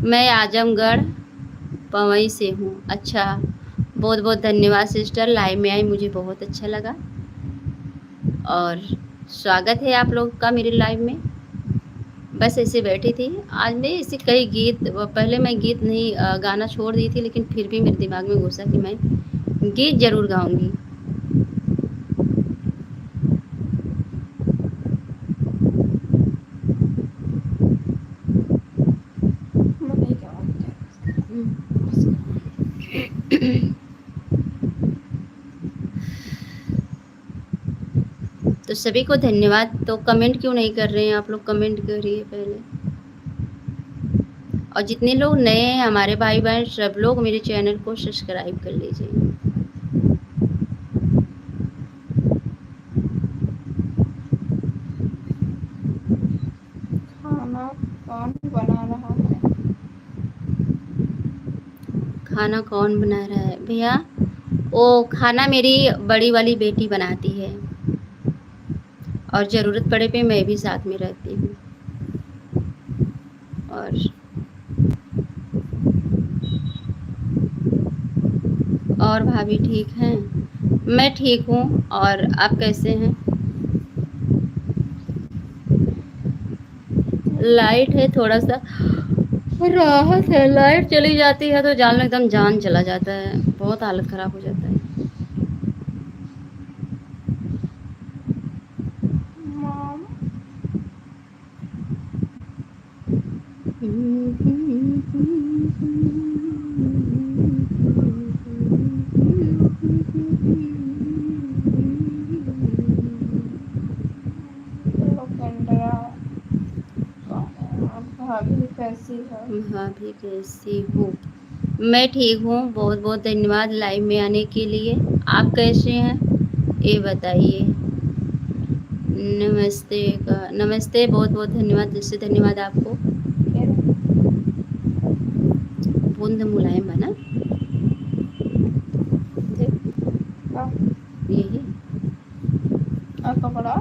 मैं आजमगढ़ पवई से हूँ। अच्छा, बहुत बहुत धन्यवाद सिस्टर, लाइव में आई, मुझे बहुत अच्छा लगा। और स्वागत है आप लोग का मेरे लाइव में। बस ऐसे बैठी थी आज मैं, इसी कई गीत पहले मैं गीत नहीं गाना छोड़ दी थी, लेकिन फिर भी मेरे दिमाग में घुसा कि मैं गीत ज़रूर गाऊंगी। तो सभी को धन्यवाद। तो कमेंट क्यों नहीं कर रहे हैं आप लोग? कमेंट करिए पहले। और जितने लोग नए हैं हमारे भाई बहन, सब लोग मेरे चैनल को सब्सक्राइब कर लीजिए। खाना कौन बना रहा है? खाना कौन बना रहा है भैया? वो खाना मेरी बड़ी वाली बेटी बनाती है, और ज़रूरत पड़े पे मैं भी साथ में रहती हूँ। और भाभी ठीक हैं? मैं ठीक हूँ। और आप कैसे हैं? लाइट है, थोड़ा सा राहत है। लाइट चली जाती है तो जान एकदम जान चला जाता है, बहुत हालत ख़राब हो जाता है। मॉम लोकेंड्रा भाभी कैसी है? भाभी कैसी हो? मैं ठीक हूँ, बहुत बहुत धन्यवाद लाइव में आने के लिए। आप कैसे हैं ये बताइए। नमस्ते का नमस्ते, बहुत बहुत धन्यवाद। दिल से धन्यवाद आपको। बूंद मुलायम बना यही और कपड़ा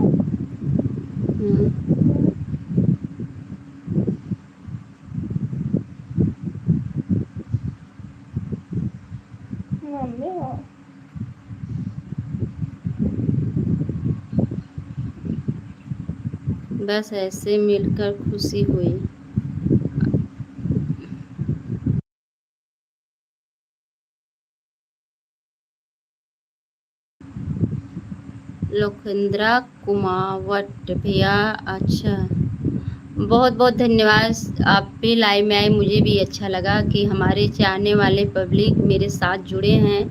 मम्मी हो। बस ऐसे मिलकर खुशी हुई। लोकेंद्रा कुमावत भैया, अच्छा बहुत बहुत धन्यवाद। आप भी लाइव में आए, मुझे भी अच्छा लगा कि हमारे चाहने वाले पब्लिक मेरे साथ जुड़े हैं,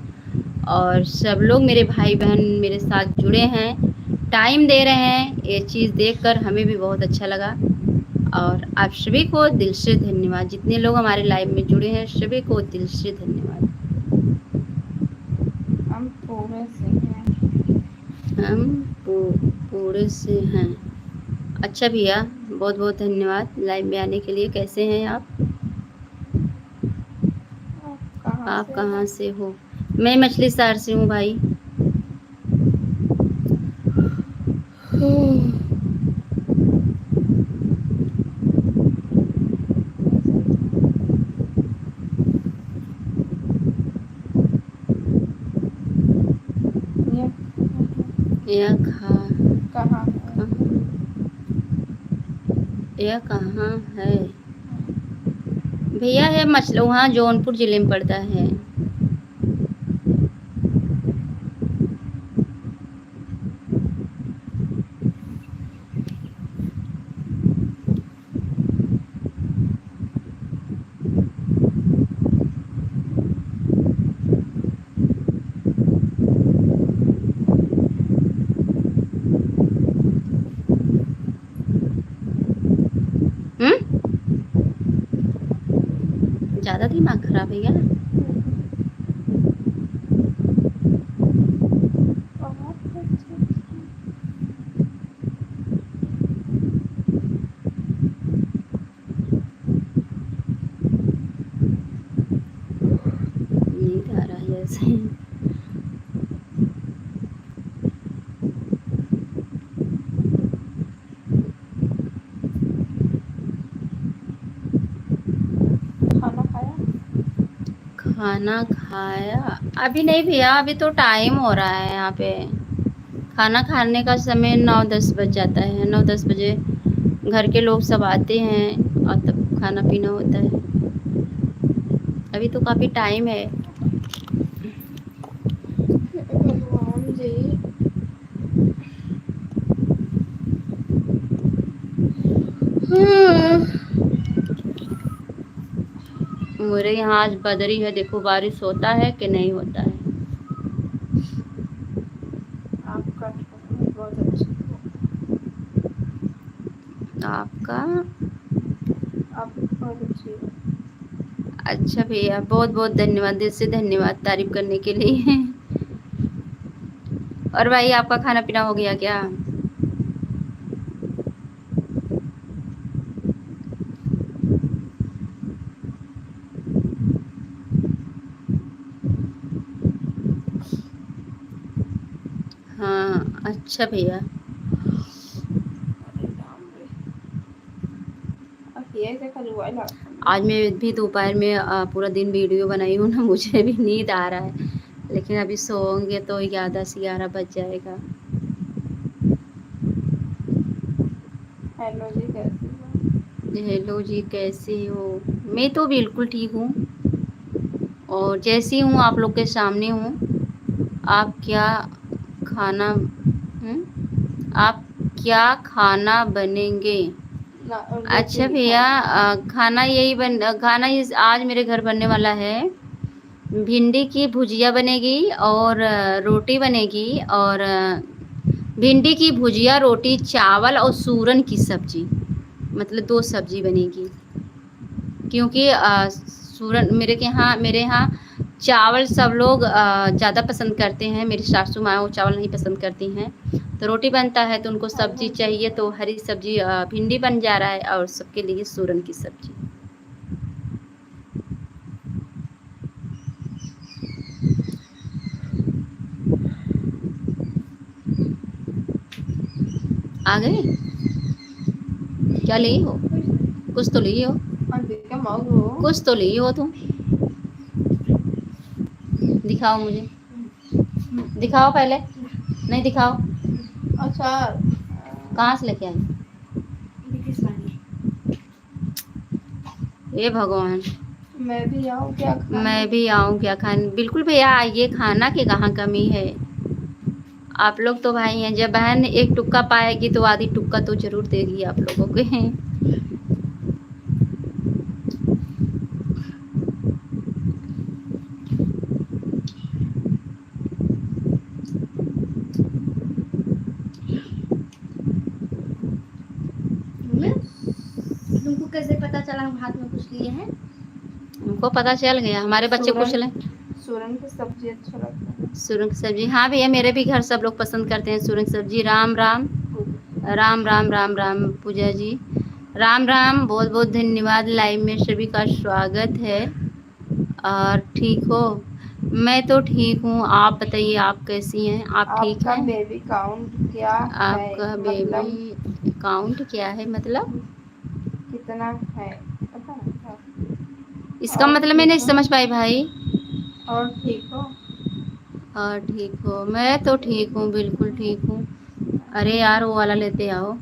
और सब लोग मेरे भाई बहन मेरे साथ जुड़े हैं, टाइम दे रहे हैं। ये चीज़ देखकर हमें भी बहुत अच्छा लगा। और आप सभी को दिल से धन्यवाद। जितने लोग हमारे लाइव में जुड़े हैं सभी को दिल से धन्यवाद। हम पूरे से हैं। हम पूरे से हैं। अच्छा भैया, बहुत बहुत धन्यवाद लाइव में आने के लिए। कैसे हैं आप? आप कहाँ से हो? मैं मछली शहर से हूँ भाई। यह खा कहाँ है? यह कहाँ है भैया? है वहाँ जौनपुर जिले में पड़ता है। ज़्यादा दिमाग खराब है क्या? नींद आ रहा है जैसे। खाना खाया? खाना खाया अभी नहीं भैया, अभी तो टाइम हो रहा है यहाँ पे। खाना खाने का समय 9-10 बज जाता है। 9-10 बजे घर के लोग सब आते हैं और तब खाना पीना होता है। अभी तो काफ़ी टाइम है। भगवान जी। मेरे यहाँ आज बदरी है, देखो बारिश होता है कि नहीं होता है। आपका बहुत अच्छा। आपका आप बहुत अच्छी हो। अच्छा भैया, बहुत बहुत धन्यवाद, दिल से धन्यवाद तारीफ करने के लिए। और भाई आपका खाना पीना हो गया क्या? हाँ अच्छा भैया। ये क्या कर हुआ है? आज मैं भी दोपहर में पूरा दिन वीडियो बनाई हूँ ना, मुझे भी नींद आ रहा है, लेकिन अभी सोओगे तो 11 बज जाएगा। हेलो जी, कैसी हो? हेलो जी, कैसे हो? मैं तो बिल्कुल ठीक हूँ और जैसी हूँ आप लोग के सामने हूँ। आप क्या आप क्या खाना बनेंगे? अच्छा भैया, आज मेरे घर बनने वाला है। भिंडी की भुजिया बनेगी और रोटी बनेगी, और भिंडी की भुजिया, रोटी, चावल और सूरन की सब्जी, मतलब 2 सब्जी बनेगी। क्योंकि सूरन मेरे यहाँ चावल सब लोग ज़्यादा पसंद करते हैं। मेरी सासू माँ वो चावल नहीं पसंद करती हैं, तो रोटी बनता है तो उनको सब्जी चाहिए, तो हरी सब्जी भिंडी बन जा रहा है और सबके लिए सूरन की सब्जी। आ गए? क्या ली हो? कुछ तो ली हो, कुछ तो ली हो तुम। दिखाओ मुझे, दिखाओ पहले। नहीं दिखाओ। अच्छा, कहाँ से लेके आई? ये भगवान, मैं भी आऊँ क्या खाने? मैं भी आऊँ क्या खाने? बिल्कुल भैया आइए, खाना की कहाँ कमी है। आप लोग तो भाई हैं, जब बहन एक टुक्का पाएगी तो आधी टुक्का तो जरूर देगी आप लोगों को। तुमको कैसे पता चला हम हाथ में कुछ लिए हैं? हमको पता चल गया, हमारे बच्चे कुछ ले। सूरन की सब्जी अच्छा लगता है। सूरन की सब्जी, हाँ भैया मेरे भी घर सब लोग पसंद करते हैं सूरन की सब्जी। राम राम राम राम राम राम पूजा जी, राम राम, बहुत बहुत धन्यवाद। लाइव में सभी का स्वागत है। और ठीक हो? मैं तो ठीक हूँ, आप बताइए आप कैसी हैं? आप ठीक आपका हैं? बेबी काउंट क्या है? आपका बेबी काउंट क्या है मतलब? कितना है पता है? इसका और मतलब मैं नहीं ठीक हो? समझ पाई भाई। और ठीक हो? हाँ ठीक हो? मैं तो ठीक हूँ, बिल्कुल ठीक हूँ। अरे यार वो वाला लेते आओ।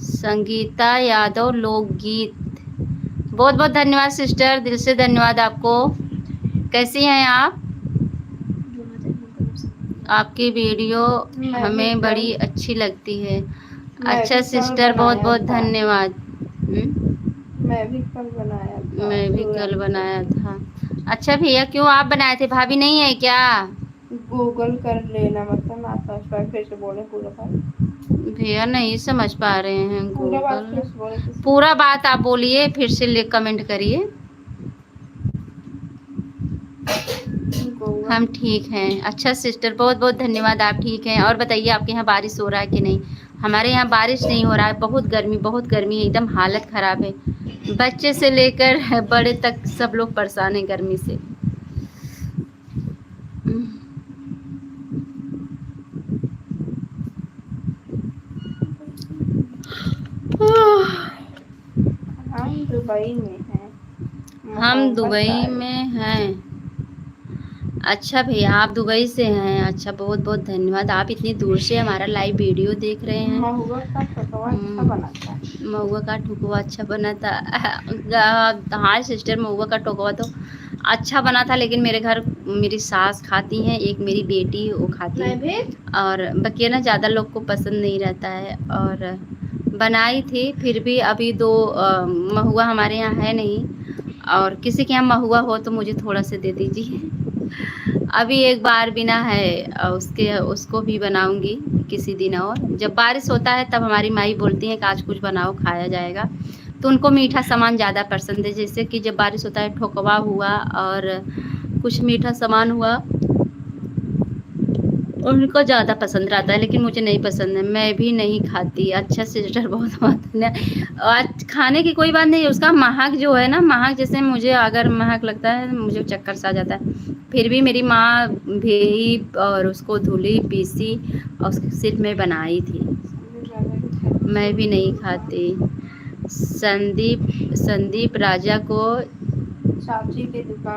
संगीता यादव लोकगीत। बहुत बहुत धन्यवाद सिस्टर, दिल से धन्यवाद आपको। कैसी हैं आप? आपकी वीडियो हमें बड़ी अच्छी लगती है। अच्छा सिस्टर, बहुत बहुत धन्यवाद। मैं भी कल बनाया था। मैं भी कल बनाया था। अच्छा भैया, क्यों आप बनाए थे? भाभी नहीं है क्या? गूगल कर लेना, मतलब आप समझ पाए, फिर से बोले पूरा बात। भैया नहीं समझ पा रहे हैं। पूरा बात फिर गूगल से बोले किसी। पूरा बात आप बोलिए, फिर से कमेंट करिए। हम ठीक हैं। अच्छा सिस्टर, बहुत बहुत धन्यवाद, आप ठीक हैं। और बताइए आपके यहाँ बारिश हो रहा है कि नहीं? हमारे यहाँ बारिश नहीं हो रहा है, बहुत गर्मी है, एकदम हालत ख़राब है। बच्चे से लेकर बड़े तक सब लोग परेशान हैं गर्मी से। हम दुबई में हैं। हम दुबई में हैं। अच्छा भैया, आप दुबई से हैं? अच्छा, बहुत बहुत धन्यवाद। आप इतनी दूर से हमारा लाइव वीडियो देख रहे हैं। महुआ का ठोकवा अच्छा बना था। महुआ का ठोकवा अच्छा बना था। हाँ सिस्टर, महुआ का ठोकवा तो अच्छा बना था, लेकिन मेरे घर मेरी सास खाती हैं, एक मेरी बेटी वो खाती है, और बाकी ना ज़्यादा लोग को पसंद नहीं रहता है। और बनाई थी, फिर भी अभी दो महुआ हमारे यहाँ है नहीं, और किसी के यहाँ महुआ हो तो मुझे थोड़ा सा दे दीजिए। अभी एक बार बिना है, उसको भी बनाऊंगी किसी दिन। और जब बारिश होता है तब हमारी माई बोलती है कि आज कुछ बनाओ, खाया जाएगा। तो उनको मीठा सामान ज़्यादा पसंद है, जैसे कि जब बारिश होता है ठोकवा हुआ और कुछ मीठा सामान हुआ, उनको ज़्यादा पसंद रहता है, लेकिन मुझे नहीं पसंद है, मैं भी नहीं खाती। अच्छा सिस्टर, बहुत बहुत आज खाने की कोई बात नहीं, उसका महक जो है ना, महक जैसे मुझे अगर महक लगता है मुझे चक्कर सा जाता है। फिर भी मेरी माँ भी और उसको धुली पीसी और उसकी सिर्फ मैं बनाई थी, मैं भी नहीं खाती। संदीप राजा को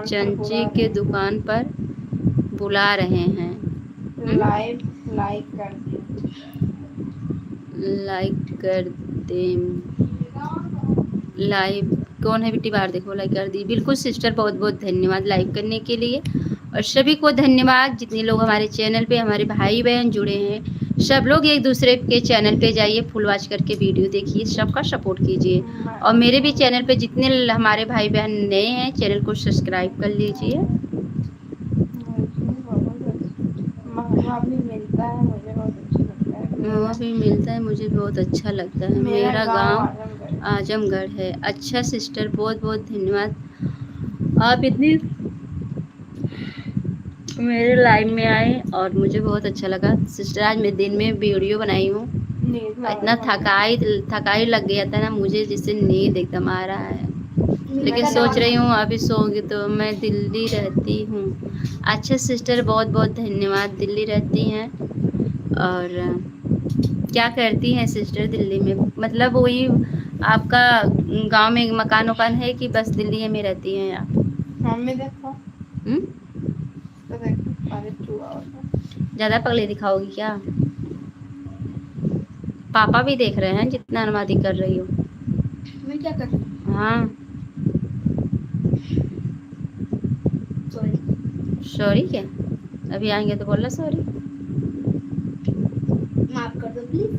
चंची के दुकान पर बुला रहे हैं। लाइक कर दें। लाइव कौन है बेटी? बाहर देखो, लाइक कर दी। बिल्कुल सिस्टर, बहुत बहुत धन्यवाद लाइक करने के लिए। और सभी को धन्यवाद जितने लोग हमारे चैनल पे, हमारे भाई बहन जुड़े हैं। सब लोग एक दूसरे के चैनल पे जाइए, फुल वॉच करके वीडियो देखिए, सबका सपोर्ट कीजिए। और मेरे भी चैनल पे जितने हमारे भाई बहन नए हैं, चैनल को सब्सक्राइब कर लीजिए। महुआ भी मिलता है, मुझे बहुत अच्छा लगता है। महुआ भी मिलता है, मुझे बहुत अच्छा लगता है। मेरा गांव आजमगढ़ है। अच्छा सिस्टर, बहुत बहुत धन्यवाद, आप इतनी मेरे लाइव में आए और मुझे बहुत अच्छा लगा। सिस्टर, आज मैं दिन में वीडियो बनाई हूँ, इतना थकाई लग गया था ना मुझे, जिससे नींद एकदम आ रहा है, लेकिन सोच रही हूँ अभी सोऊंगी। तो मैं दिल्ली रहती हूँ। अच्छा सिस्टर, बहुत बहुत धन्यवाद। दिल्ली रहती हैं और क्या करती हैं सिस्टर दिल्ली में? मतलब वही आपका गांव में मकान वकान है कि बस दिल्ली में रहती हैं आप? मम्मी देखो, तो देखो ज़्यादा पगले दिखाओगी क्या? पापा भी देख रहे हैं जितना अनुमति कर रही हो। मैं क्या कर रही हूँ? हाँ सॉरी क्या? अभी आएंगे तो बोलना सॉरी। माफ कर दो प्लीज।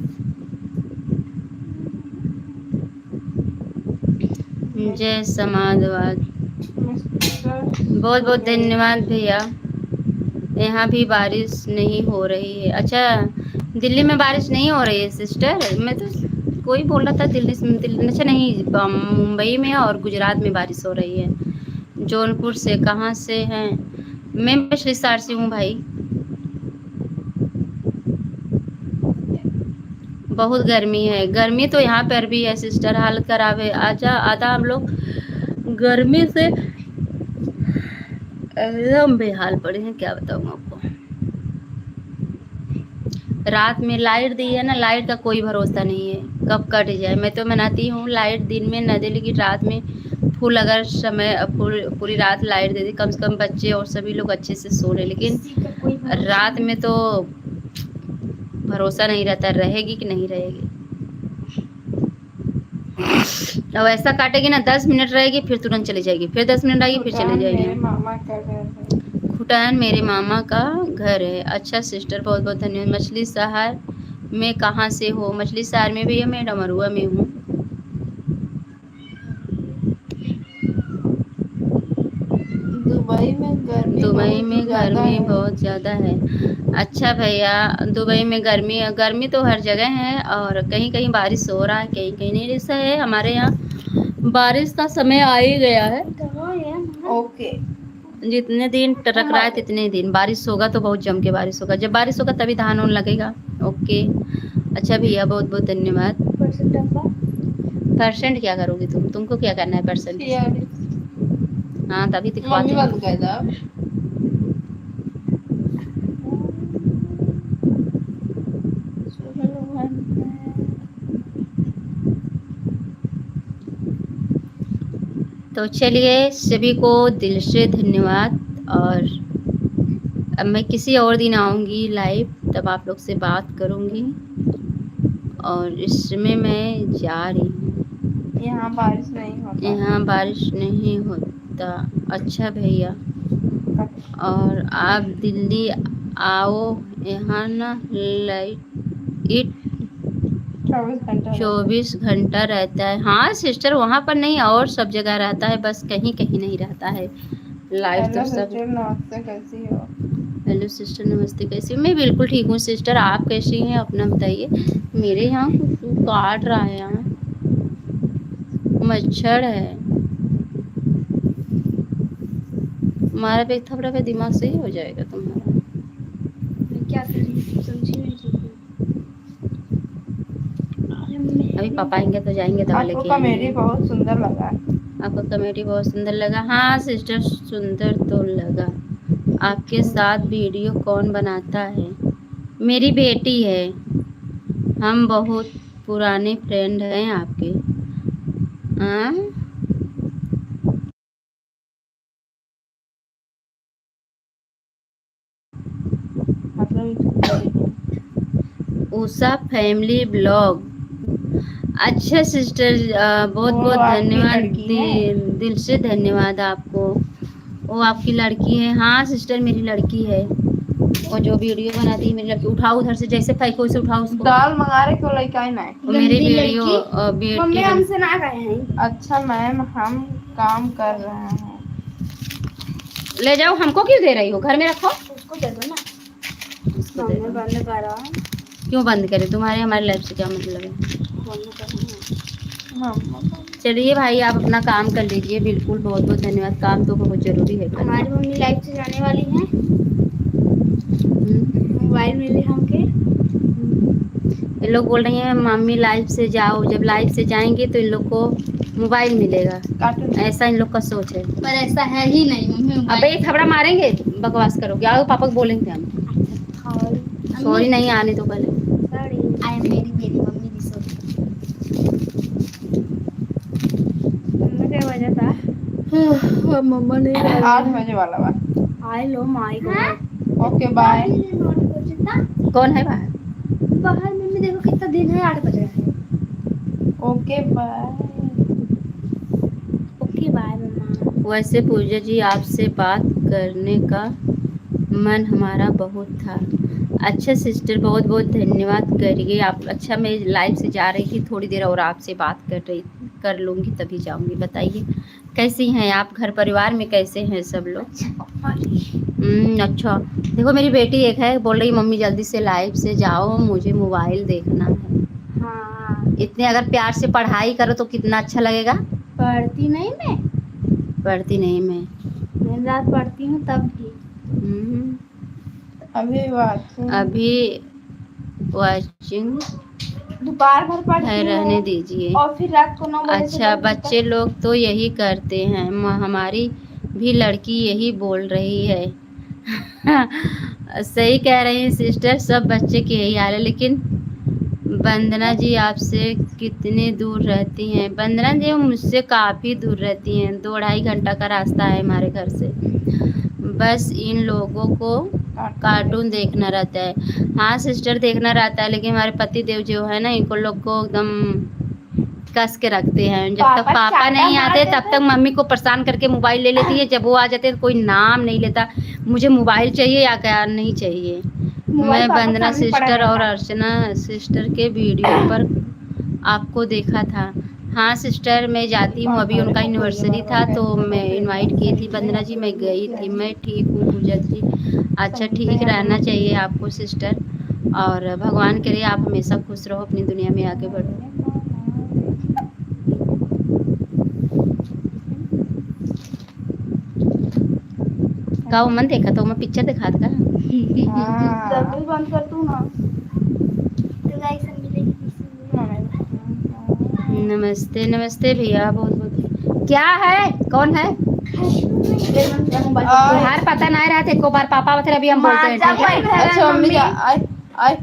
जय समाजवाद। बहुत बहुत धन्यवाद भैया। यहाँ भी बारिश नहीं हो रही है। अच्छा, दिल्ली में बारिश नहीं हो रही है सिस्टर? मैं तो कोई बोल रहा था दिल्ली अच्छा नहीं, मुंबई में और गुजरात में बारिश हो रही है। जौनपुर से कहाँ से हैं? मैं हिसार से हूँ भाई। बहुत गर्मी है, गर्मी तो यहाँ पर भी है सिस्टर, हालत खराब है। आधा हम लोग गर्मी से एकदम बेहाल पड़े हैं, क्या बताऊँ आपको। रात में लाइट दी है ना, लाइट का कोई भरोसा नहीं है कब कट जाए। मैं तो मनाती हूँ लाइट दिन में न दे, लेकिन रात में फुल अगर समय पूरी रात लाइट दे दी, कम से कम बच्चे और सभी लोग अच्छे से सो रहे। लेकिन किसी का कोई भरोसा रात में तो भरोसा नहीं रहता रहेगी कि नहीं रहेगी। अब ऐसा काटेगी ना 10 मिनट रहेगी फिर तुरंत चली जाएगी, फिर 10 मिनट आएगी फिर चली मेरे जाएगी। मामा का घर है। खुटान मेरे मामा का घर है। अच्छा सिस्टर, बहुत बहुत धन्यवाद। मछली शहर में कहाँ से हो? मछली शहर में भी है, मैं डमरुआ में हूँ। दुबई में गर्मी बहुत ज़्यादा है। अच्छा भैया, दुबई में गर्मी तो हर जगह है, और कहीं कहीं बारिश हो रहा है, कहीं कहीं नहीं। ऐसा है हमारे यहाँ बारिश का समय आ ही गया है। ओके। जितने दिन टकराए तितने दिन बारिश होगा, तो बहुत जम के बारिश होगा। जब बारिश होगा तभी धान होने लगेगा। ओके। अच्छा भैया, बहुत बहुत धन्यवाद। परसेंट क्या करोगी तुमको क्या करना है परसेंट? हाँ तभी दिखवाते मम्मी हैं। बंद कर दो। तो चलिए, सभी को दिल से धन्यवाद। और अब मैं किसी और दिन आऊँगी लाइव, तब आप लोग से बात करूँगी। और इस समय मैं जा रही हूँ। यहाँ बारिश नहीं होता। यहाँ बारिश नहीं होता। अच्छा भैया, और आप दिल्ली आओ, यहाँ ना लाइट 24 घंटा रहता है। हाँ सिस्टर, वहाँ पर नहीं और सब जगह रहता है, बस कहीं कहीं नहीं रहता है लाइट। तो सब। नमस्ते, कैसी हो? हेलो सिस्टर, नमस्ते, कैसी? मैं बिल्कुल ठीक हूँ सिस्टर, आप कैसी हैं अपना बताइए। मेरे यहाँ कुछ काट रहा है, यहाँ मच्छर है। हमारा पे थपड़ा पे दिमाग सही हो जाएगा तुम्हारा। क्या करें, समझी नहीं ठीक है। अभी पापा आएंगे तो जाएंगे दवा आपको लेके कॉमेडी आएंगे। बहुत सुंदर लगा। आपको कॉमेडी बहुत सुंदर लगा? हाँ सिस्टर, सुंदर तो लगा। आपके साथ वीडियो कौन बनाता है? मेरी बेटी है। हम बहुत पुराने फ्रेंड हैं आपके। हाँ उषा फैमिली ब्लॉग। अच्छा सिस्टर, बहुत बहुत धन्यवाद, दिल से धन्यवाद आपको। वो आपकी लड़की है? हाँ सिस्टर, मेरी लड़की है। वो जो वीडियो बनाती है मेरी लड़की। उठाओ उधर से, जैसे फेंको उसे उठाओ उसको। दाल मंगा रहे क्यों लड़का ना है? मेरी वीडियो मम्मी हमसे ना गए हैं। अच्छा मैम, हम काम कर रहे हैं। ले जाओ, हमको क्यों दे रही हो? घर में रखो। उसको दे दो ना। उसको दे दो। बंद करा। क्यों बंद करे? तुम्हारे हमारे लाइफ से क्या मतलब है? चलिए भाई, आप अपना काम कर लीजिए। बिल्कुल, बहुत बहुत धन्यवाद। काम तो बहुत जरूरी है। हमारी मम्मी लाइव से जाने वाली है। मोबाइल मिले हमके। ये लोग बोल रही हैं मम्मी लाइव से जाओ। जब लाइव से जाएंगे तो इन लोग को मोबाइल मिलेगा, ऐसा इन लोग का सोच है। पर ऐसा है ही नहीं मम्मी। अबे ये थपड़ा मारेंगे, बकवास करोगे। आओ पापा को बोलेंगे हम। सॉरी नहीं आने तो पहले। आई मेरी मम्मी की सॉरी। क्या बजा था? मम्मा ने 8 बजे वाला बा। आई लो माई गॉड। Okay bye. कौन है बाहर? बाहर मम्मी देखो कितना दिन है, 8 बज रहा है। Okay bye. Okay bye mama. वैसे पूजा जी, आपसे बात करने का मन हमारा बहुत था। अच्छा सिस्टर, बहुत बहुत धन्यवाद करिए आप। अच्छा, मैं लाइव से जा रही थी, थोड़ी देर और आपसे बात कर लूँगी तभी जाऊँगी। बताइए कैसी हैं आप? घर परिवार में कैसे हैं सब लोग? अच्छा, देखो मेरी बेटी एक है, बोल रही मम्मी जल्दी से लाइव से जाओ, मुझे मोबाइल देखना है। हाँ, इतने अगर प्यार से पढ़ाई करो तो कितना अच्छा लगेगा। पढ़ती नहीं मैं। पढ़ती नहीं मैं, दिन रात पढ़ती हूँ तब भी। अभी वाचिंग दोपहर भर पढ़ती है, रहने दीजिए। और फिर रात को 9 बजे। अच्छा, बच्चे लोग तो यही करते हैं। हमारी भी लड़की यही बोल रही है। सही कह रही हैं सिस्टर, सब बच्चे की यही हाल है। लेकिन वंदना जी आपसे कितने दूर रहती हैं? वंदना जी मुझसे काफ़ी दूर रहती हैं, 2-2.5 घंटा का रास्ता है हमारे घर से। बस इन लोगों को कार्टून देखना रहता है। हाँ सिस्टर देखना रहता है, लेकिन हमारे पति देव जो है ना, इनको लोग को एकदम कस के रखते हैं। जब तक पापा नहीं आते तब तक मम्मी को परेशान करके मोबाइल ले लेती है। जब वो आ जाते हैं तो कोई नाम नहीं लेता, मुझे मोबाइल चाहिए या क्या नहीं चाहिए। मैं वंदना सिस्टर और अर्चना सिस्टर के वीडियो पर आपको देखा था। हाँ सिस्टर मैं जाती हूँ, अभी उनका एनिवर्सरी था तो मैं इनवाइट की थी वंदना जी, मैं गई थी। मैं ठीक हूँ पूजा जी। अच्छा ठीक रहना चाहिए आपको सिस्टर, और भगवान करे आप हमेशा खुश रहो, अपनी दुनिया में आगे बढ़ो। का मन देखा तो मैं पिक्चर दिखा था। बंद कर तू ना। तो गाइस हम मिलेंगे। नमस्ते नमस्ते भैया, बहुत बहुत क्या है, कौन है तुम्हार पता नहीं रहा थे को बार पापा बता, अभी हम बोलते हैं ठीक है। अच्छा मम्मी आए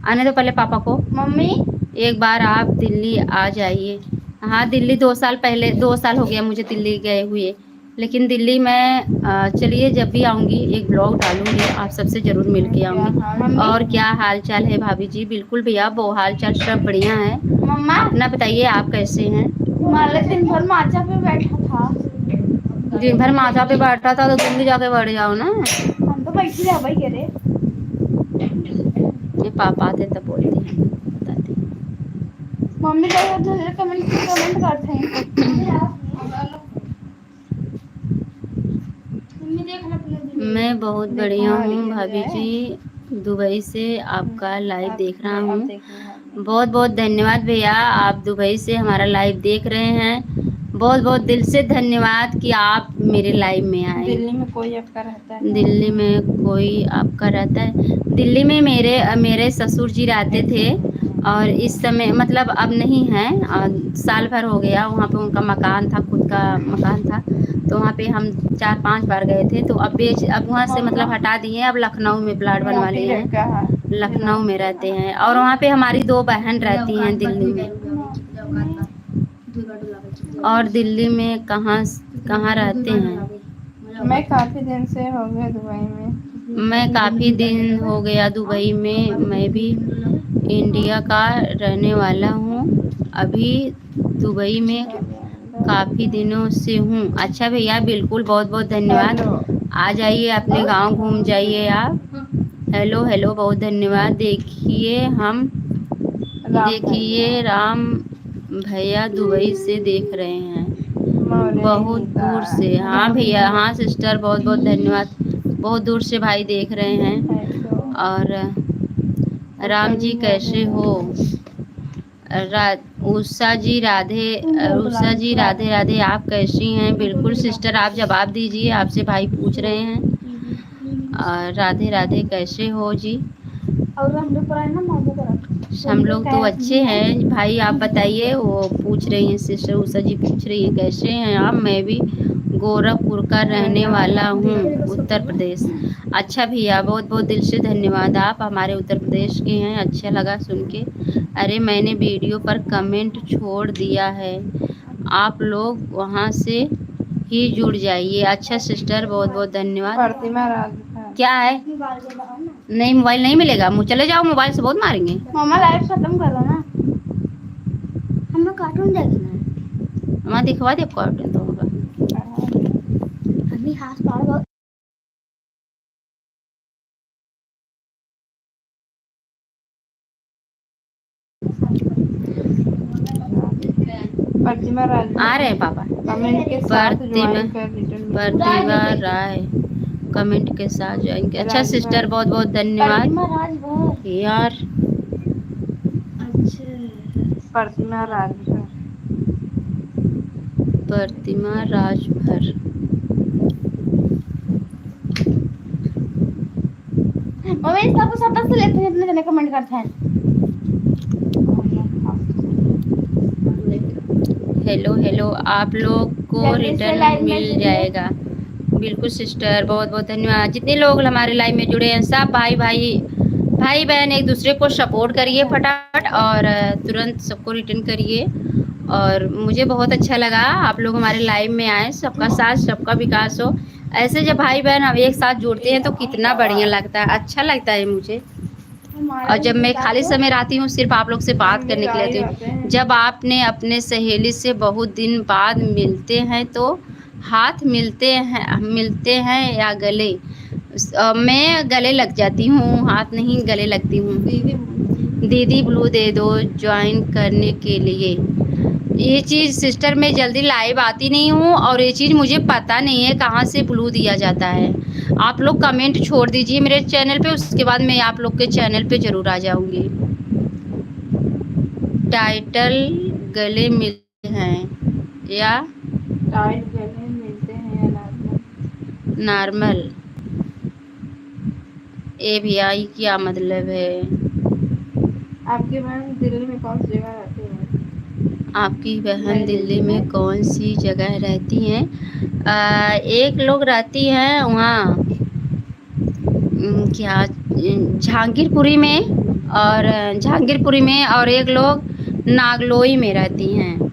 आने दो पहले पापा को। मम्मी एक बार आप दिल्ली आ जाइए। हाँ दिल्ली 2 साल पहले, 2 साल हो गया मुझे दिल्ली गए हुए, लेकिन दिल्ली मैं चलिए जब भी आऊँगी एक ब्लॉग डालूंगी, आप सबसे ज़रूर मिल के आऊँगी। और क्या हाल चाल है भाभी जी? बिल्कुल भैया वो हाल चाल सब बढ़िया है। मम्मा अपना बताइए आप कैसे हैं? तुम्हारे दिन भर माचा पे बैठा था। दिन भर माथा पे बैठा था तो तुम भी जाके बैठ जाओ ना। हम तो बैठी रह भाई कह रहे। ये पापा आते तब बोलते हैं, बताते हैं। मम्मी का कमेंट करते हैं। मैं बहुत बढ़िया हूँ भाभी जी, दुबई से आपका लाइव देख रहा हूँ। बहुत बहुत धन्यवाद भैया, आप दुबई से हमारा लाइव देख रहे हैं। बहुत बहुत दिल से धन्यवाद कि आप मेरे लाइव में आए। दिल्ली में कोई आपका रहता है? दिल्ली में कोई आपका रहता है? दिल्ली में मेरे ससुर जी रहते थे, और इस समय मतलब अब नहीं है, साल भर हो गया। वहाँ पे उनका मकान था, खुद का मकान था, तो वहाँ पे हम 4-5 बार गए थे। तो अब वहाँ से मतलब हटा दिए, अब लखनऊ में प्लाट बनवा लिए हैं, लखनऊ में रहते हैं। और वहाँ पे हमारी 2 बहन रहती हैं दिल्ली में। और दिल्ली में कहाँ रहते हैं? मैं काफी दिन से हो गया दुबई में। मैं काफ़ी दिन हो गया दुबई में। मैं भी इंडिया का रहने वाला हूँ, अभी दुबई में काफ़ी दिनों से हूँ। अच्छा भैया बिल्कुल, बहुत बहुत धन्यवाद। आ जाइए अपने गांव, घूम जाइए आप। हेलो हेलो, बहुत धन्यवाद। देखिए राम भैया दुबई से देख रहे हैं, बहुत दूर से। हाँ भैया, हाँ सिस्टर, बहुत बहुत धन्यवाद। बहुत दूर से भाई देख रहे हैं। और राम जी कैसे हो? उषा जी राधे राधे, आप कैसी हैं? बिल्कुल सिस्टर, आप जवाब दीजिए, आपसे भाई पूछ रहे हैं। और राधे राधे, कैसे हो जी? और हम लोग ना मामू करा। हम लोग तो अच्छे हैं भाई, आप बताइए। वो पूछ रही हैं सिस्टर उषा जी, पूछ रही हैं कैसे हैं आप? मैं भी गोरखपुर का रहने वाला हूँ, उत्तर प्रदेश। अच्छा भैया, बहुत बहुत दिल से धन्यवाद, आप हमारे उत्तर प्रदेश के हैं, अच्छा लगा सुन के। अरे मैंने वीडियो पर कमेंट छोड़ दिया है, आप लोग वहाँ से ही जुड़ जाइए। अच्छा सिस्टर, बहुत बहुत धन्यवाद। प्रतिमा राज क्या है? नहीं मोबाइल नहीं मिलेगा, मुँह चले जाओ, मोबाइल से बहुत मारेंगे। मामा लाइव खत्म करो ना, हमें कार्टून देखना है। हमारा दिखवा दे कार्टून तो होगा। अभी हाथ पार बहुत प्रतिमा राज आ रहे हैं पापा। कमेंट के साथ ज्वाइन कर प्रतिभा राय कमेंट के साथ ज्वाइन किया। अच्छा सिस्टर, बहुत बहुत धन्यवाद यार। प्रतिमा राजभर मम्मी इसका कुछ सतत से लेते हैं, इतने जने कमेंट करते हैं। हेलो हेलो, आप लोग को रिटर्न मिल जाएगा। बिल्कुल सिस्टर, बहुत बहुत धन्यवाद। जितने लोग हमारे लाइव में जुड़े हैं सब भाई बहन एक दूसरे को सपोर्ट करिए फटाफट, और तुरंत सबको रिटर्न करिए। और मुझे बहुत अच्छा लगा आप लोग हमारे लाइव में आए। सबका साथ सबका विकास हो। ऐसे जब भाई बहन अब एक साथ जुड़ते हैं तो कितना बढ़िया लगता है, अच्छा लगता है मुझे। और जब मैं खाली समय रहती हूँ सिर्फ आप लोग से बात करने के लिए आती हूँ। जब आपने अपने सहेली से बहुत दिन बाद मिलते हैं तो हाथ मिलते हैं या गले? मैं गले लग जाती हूँ, हाथ नहीं गले लगती हूँ। दीदी ब्लू दे दो ज्वाइन करने के लिए। ये चीज़ सिस्टर मैं जल्दी लाइव आती नहीं हूँ, और ये चीज़ मुझे पता नहीं है कहाँ से ब्लू दिया जाता है। आप लोग कमेंट छोड़ दीजिए मेरे चैनल पे, उसके बाद मैं आप लोग के चैनल पे ज़रूर आ जाऊँगी। टाइटल गले मिलते हैं या नॉर्मल? ए भैया ये क्या मतलब है? आपकी बहन दिल्ली में कौन सी जगह रहती है? आपकी बहन दिल्ली में कौन सी जगह रहती हैं? एक लोग रहती हैं वहाँ क्या जहांगीरपुरी में, और एक लोग नागलोई में रहती हैं।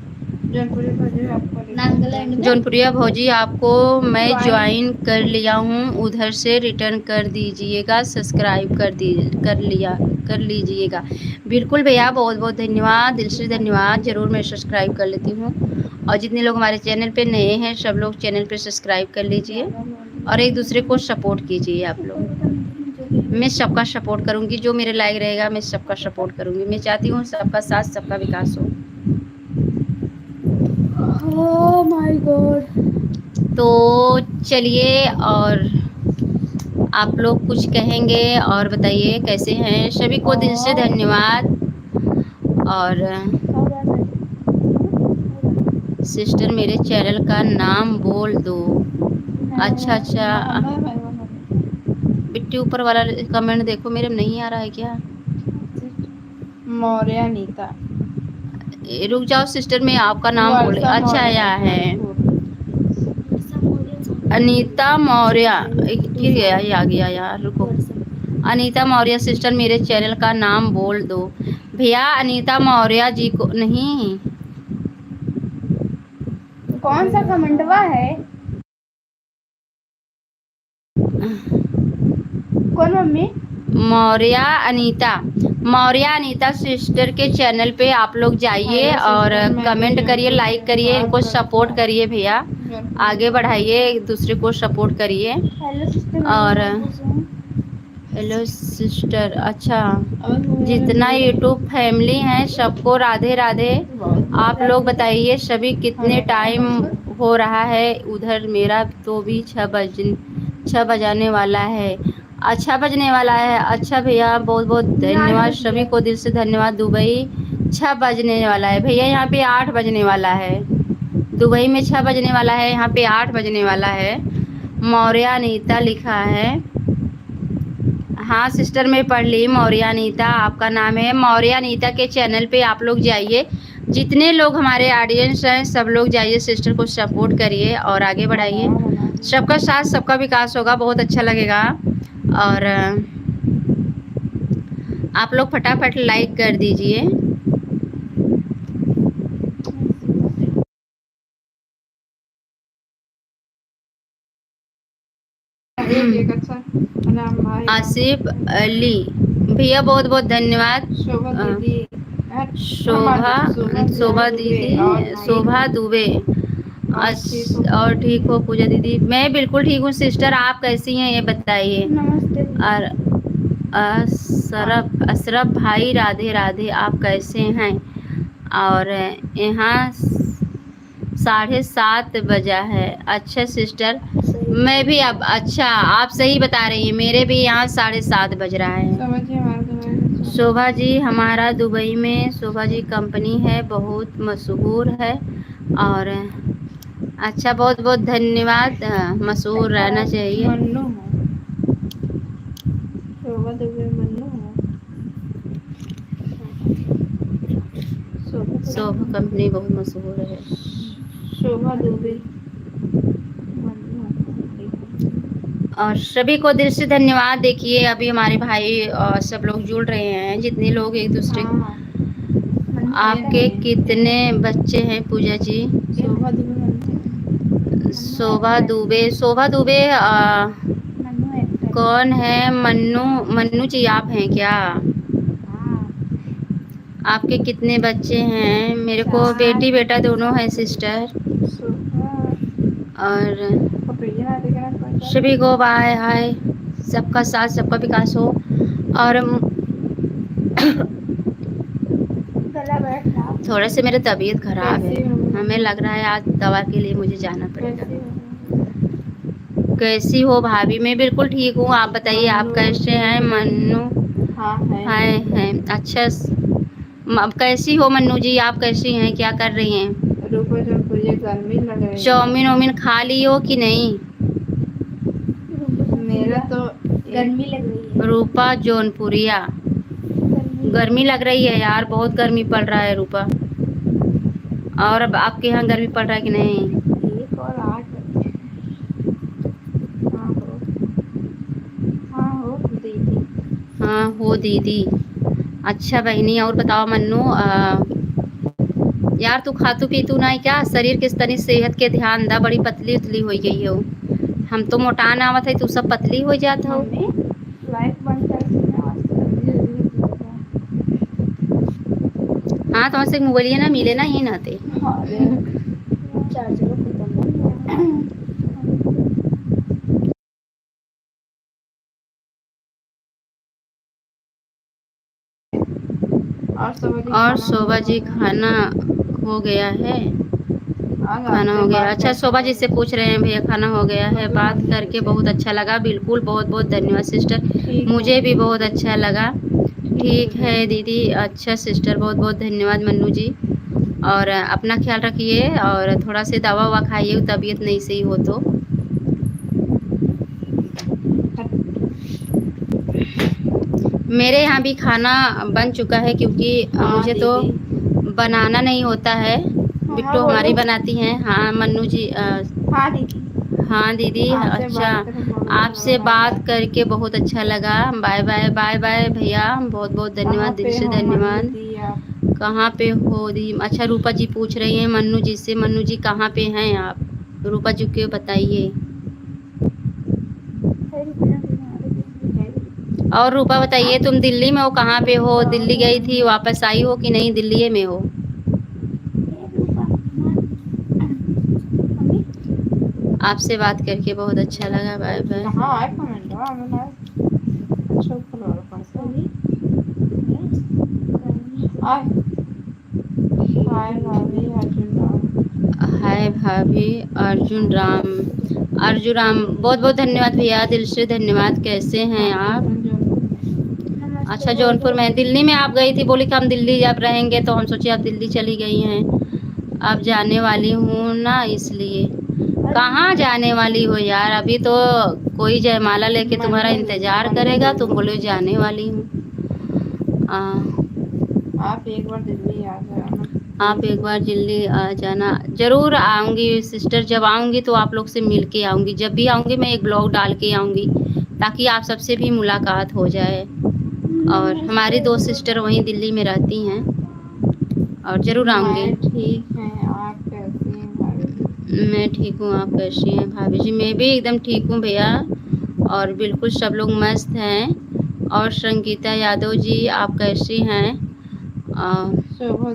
जौनपुरिया भौजी आपको मैं ज्वाइन कर लिया हूँ, उधर से रिटर्न कर दीजिएगा, सब्सक्राइब कर लीजिएगा। बिल्कुल भैया, बहुत बहुत धन्यवाद, दिल से धन्यवाद। ज़रूर मैं सब्सक्राइब कर लेती हूँ। और जितने लोग हमारे चैनल पे नए हैं सब लोग चैनल पे सब्सक्राइब कर लीजिए और एक दूसरे को सपोर्ट कीजिए। आप लोग, मैं सबका सपोर्ट करूँगी, जो मेरे लायक रहेगा मैं सबका सपोर्ट करूँगी। मैं चाहती हूँ सबका साथ सबका विकास हो। Oh my God. तो चलिए, और आप लोग कुछ कहेंगे और बताइए कैसे हैं? सभी को दिल से धन्यवाद। और सिस्टर मेरे चैनल का नाम बोल दो। अच्छा बिट्टी, ऊपर वाला कमेंट देखो, मेरे में नहीं आ रहा है क्या? मौर्य नीता। रुक जाओ सिस्टर, मैं आपका नाम बोले। अच्छा आया है अनीता मौर्य। फिर गया, ये आ गया यार, रुको। अनीता मौर्य सिस्टर मेरे चैनल का नाम बोल दो। भैया अनीता मौर्य जी को नहीं। कौन सा कमेंटवा है? कौन मम्मी? मौर्य अनीता सिस्टर के चैनल पे आप लोग जाइए और कमेंट करिए, लाइक करिए, इनको सपोर्ट करिए भैया, आगे बढ़ाइए, एक दूसरे को सपोर्ट करिए। और हेलो सिस्टर, अच्छा जितना यूट्यूब फैमिली है सबको राधे राधे। आप लोग बताइए सभी कितने टाइम हो रहा है उधर? मेरा तो भी 6 बजाने वाला है। अच्छा बजने वाला है। अच्छा भैया, बहुत बहुत धन्यवाद, सभी को दिल से धन्यवाद। दुबई 6 बजने वाला है भैया, यहाँ पे 8 बजने वाला है। दुबई में 6 बजने वाला है, यहाँ पे 8 बजने वाला है। मौर्य अनीता लिखा है। हाँ सिस्टर मैं पढ़ ली, मौर्य अनीता आपका नाम है। मौर्य अनीता के चैनल पे आप लोग जाइए, जितने लोग हमारे ऑडियंस हैं सब लोग जाइए, सिस्टर को सपोर्ट करिए और आगे बढ़ाइए। सबका साथ सबका विकास होगा, बहुत अच्छा लगेगा। और आप लोग फटाफट लाइक कर दीजिए। आसिफ अली भैया बहुत बहुत धन्यवाद। शोभा दुबे। और ठीक हो पूजा दीदी? मैं बिल्कुल ठीक हूँ सिस्टर, आप कैसी हैं ये बताइए। और अशरफ भाई राधे राधे, आप कैसे हैं? और यहाँ 7:30 बजा है। अच्छा सिस्टर मैं भी अब, अच्छा आप सही बता रही हैं, मेरे भी यहाँ 7:30 बज रहा है। शोभा जी हमारा दुबई में शोभा जी कंपनी है, बहुत मशहूर है। और अच्छा बहुत बहुत धन्यवाद, मशहूर रहना चाहिए। शोभा कंपनी बहुत मशहूर है। शोभा दुबे और सभी को दिल से धन्यवाद। देखिए अभी हमारे भाई सब लोग जुड़ रहे हैं, जितने लोग एक दूसरे। आपके कितने बच्चे हैं पूजा जी? शोभा दुबे। शोभा दुबे कौन है? मन्नू। मन्नू जी आप हैं क्या? आपके कितने बच्चे हैं? मेरे को बेटी बेटा दोनों है सिस्टर। और सभी को बाय हाय। सबका साथ सबका विकास हो। और थोड़ा से मेरी तबीयत खराब है, हमें लग रहा है आज दवा के लिए मुझे जाना पड़ेगा। कैसी हो भाभी? मैं बिल्कुल ठीक हूँ, आप बताइए आप कैसे हैं? मन्नू है अच्छा। अब कैसी हो मन्नू जी? आप कैसी हैं? क्या कर रही हैं? चाउमीन वाउमीन खा ली हो कि नहीं? मेरा तो गर्मी लग रही है। रूपा जौनपुरिया। गर्मी लग रही है यार, बहुत गर्मी पड़ रहा है रूपा। और अब आपके यहाँ गर्मी पड़ रहा है कि नहीं? 1 और 8 बजे। हाँ हो दीदी। हाँ हो दीदी। अच्छा बहनी, और बताओ मन्नू, यार तू खातू पीतू ना क्या? शरीर किस तनी सेहत के ध्यान दा, बड़ी पतली उतली हो गई हो। हम तो मोटान आवत है, तू सब पतली हो जात हो। हाँ तो हमसे मोबाइल ना मिले ना ही नाते। और शोभा जी खाना हो गया है? खाना हो गया। अच्छा शोभा जी से पूछ रहे हैं भैया खाना हो गया है। बात करके बहुत अच्छा लगा। बिल्कुल, बहुत बहुत धन्यवाद सिस्टर, मुझे भी बहुत अच्छा लगा। ठीक है दीदी। अच्छा सिस्टर, बहुत बहुत धन्यवाद मन्नू जी। और अपना ख्याल रखिए और थोड़ा से दवा ववा खाइए, तबीयत नहीं सही हो तो। मेरे यहाँ भी खाना बन चुका है, क्योंकि मुझे तो बनाना नहीं होता है, बिट्टू हमारी बनाती हैं। हाँ मन्नू जी। हाँ दीदी। हाँ दीदी। अच्छा, आपसे बात करके बहुत अच्छा लगा। Bye bye. बाय बाय भैया, बहुत बहुत धन्यवाद, दिल से धन्यवाद। कहाँ पे हो दी? अच्छा रूपा जी पूछ रही हैं मन्नू जी से। मन्नू जी कहाँ पे हैं आप? रूपा जी को बताइए। और रूपा बताइए, तुम दिल्ली में हो? कहाँ पे हो? दिल्ली गई थी, वापस आई हो कि नहीं? दिल्ली में हो? आपसे बात करके बहुत अच्छा लगा। Bye bye. हाय भाभी। अर्जुन राम। अर्जुन राम, बहुत बहुत धन्यवाद भैया, दिल से धन्यवाद। कैसे हैं आप? अच्छा जौनपुर में। दिल्ली में आप गई थी, बोली कि हम दिल्ली जब रहेंगे, तो हम सोचे आप दिल्ली चली गई हैं। अब जाने वाली हूँ ना, इसलिए। कहाँ जाने वाली हो यार? अभी तो कोई जयमाला लेके तुम्हारा इंतजार करेगा, तुम बोले जाने वाली हूँ। आप एक बार दिल्ली आ जाना। आप एक बार दिल्ली आ जाना। जरूर आऊँगी सिस्टर, जब आऊँगी तो आप लोग से मिल के आऊँगी। जब भी आऊँगी मैं एक ब्लॉग डाल के आऊँगी, ताकि आप सबसे भी मुलाकात हो जाए। और हमारी 2 सिस्टर वहीं दिल्ली में रहती हैं, और ज़रूर आऊँगी। ठीक है, आप कैसी हैं भाभी? मैं ठीक हूँ, आप कैसी हैं भाभी जी? मैं भी एकदम ठीक हूँ भैया, और बिल्कुल सब लोग मस्त हैं। और संगीता यादव जी आप कैसी हैं? शोभा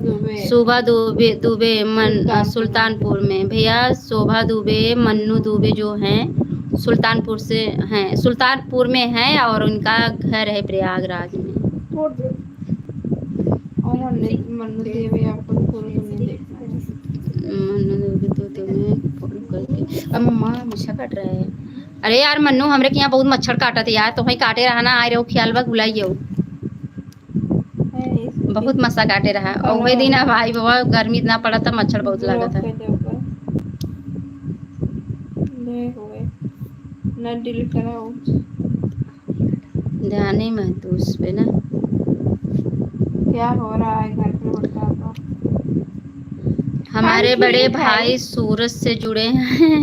दुबे सुल्तानपुर में। भैया शोभा दुबे, मन्नू दुबे जो हैं सुल्तानपुर से हैं, सुल्तानपुर में हैं, और उनका घर है प्रयागराज में। मन्नू देवी आपको तो तुम्हें फोन करके। अब मम्मा मच्छर काट रहा है। अरे यार मन्नू, हमरे के यहाँ बहुत मच्छर काटा था यार, तुम्हें काटे रहा ना, आए रहो ख्याल बा बुलाइए। बहुत मस्सा काटे रहा। और वही दिन भाई बाबा गर्मी इतना पड़ा था, मच्छर बहुत लगा था। ध्यान ही महसूस पे ना। क्या हो रहा है घर पे? हमारे बड़े भाई सूरत से जुड़े हैं।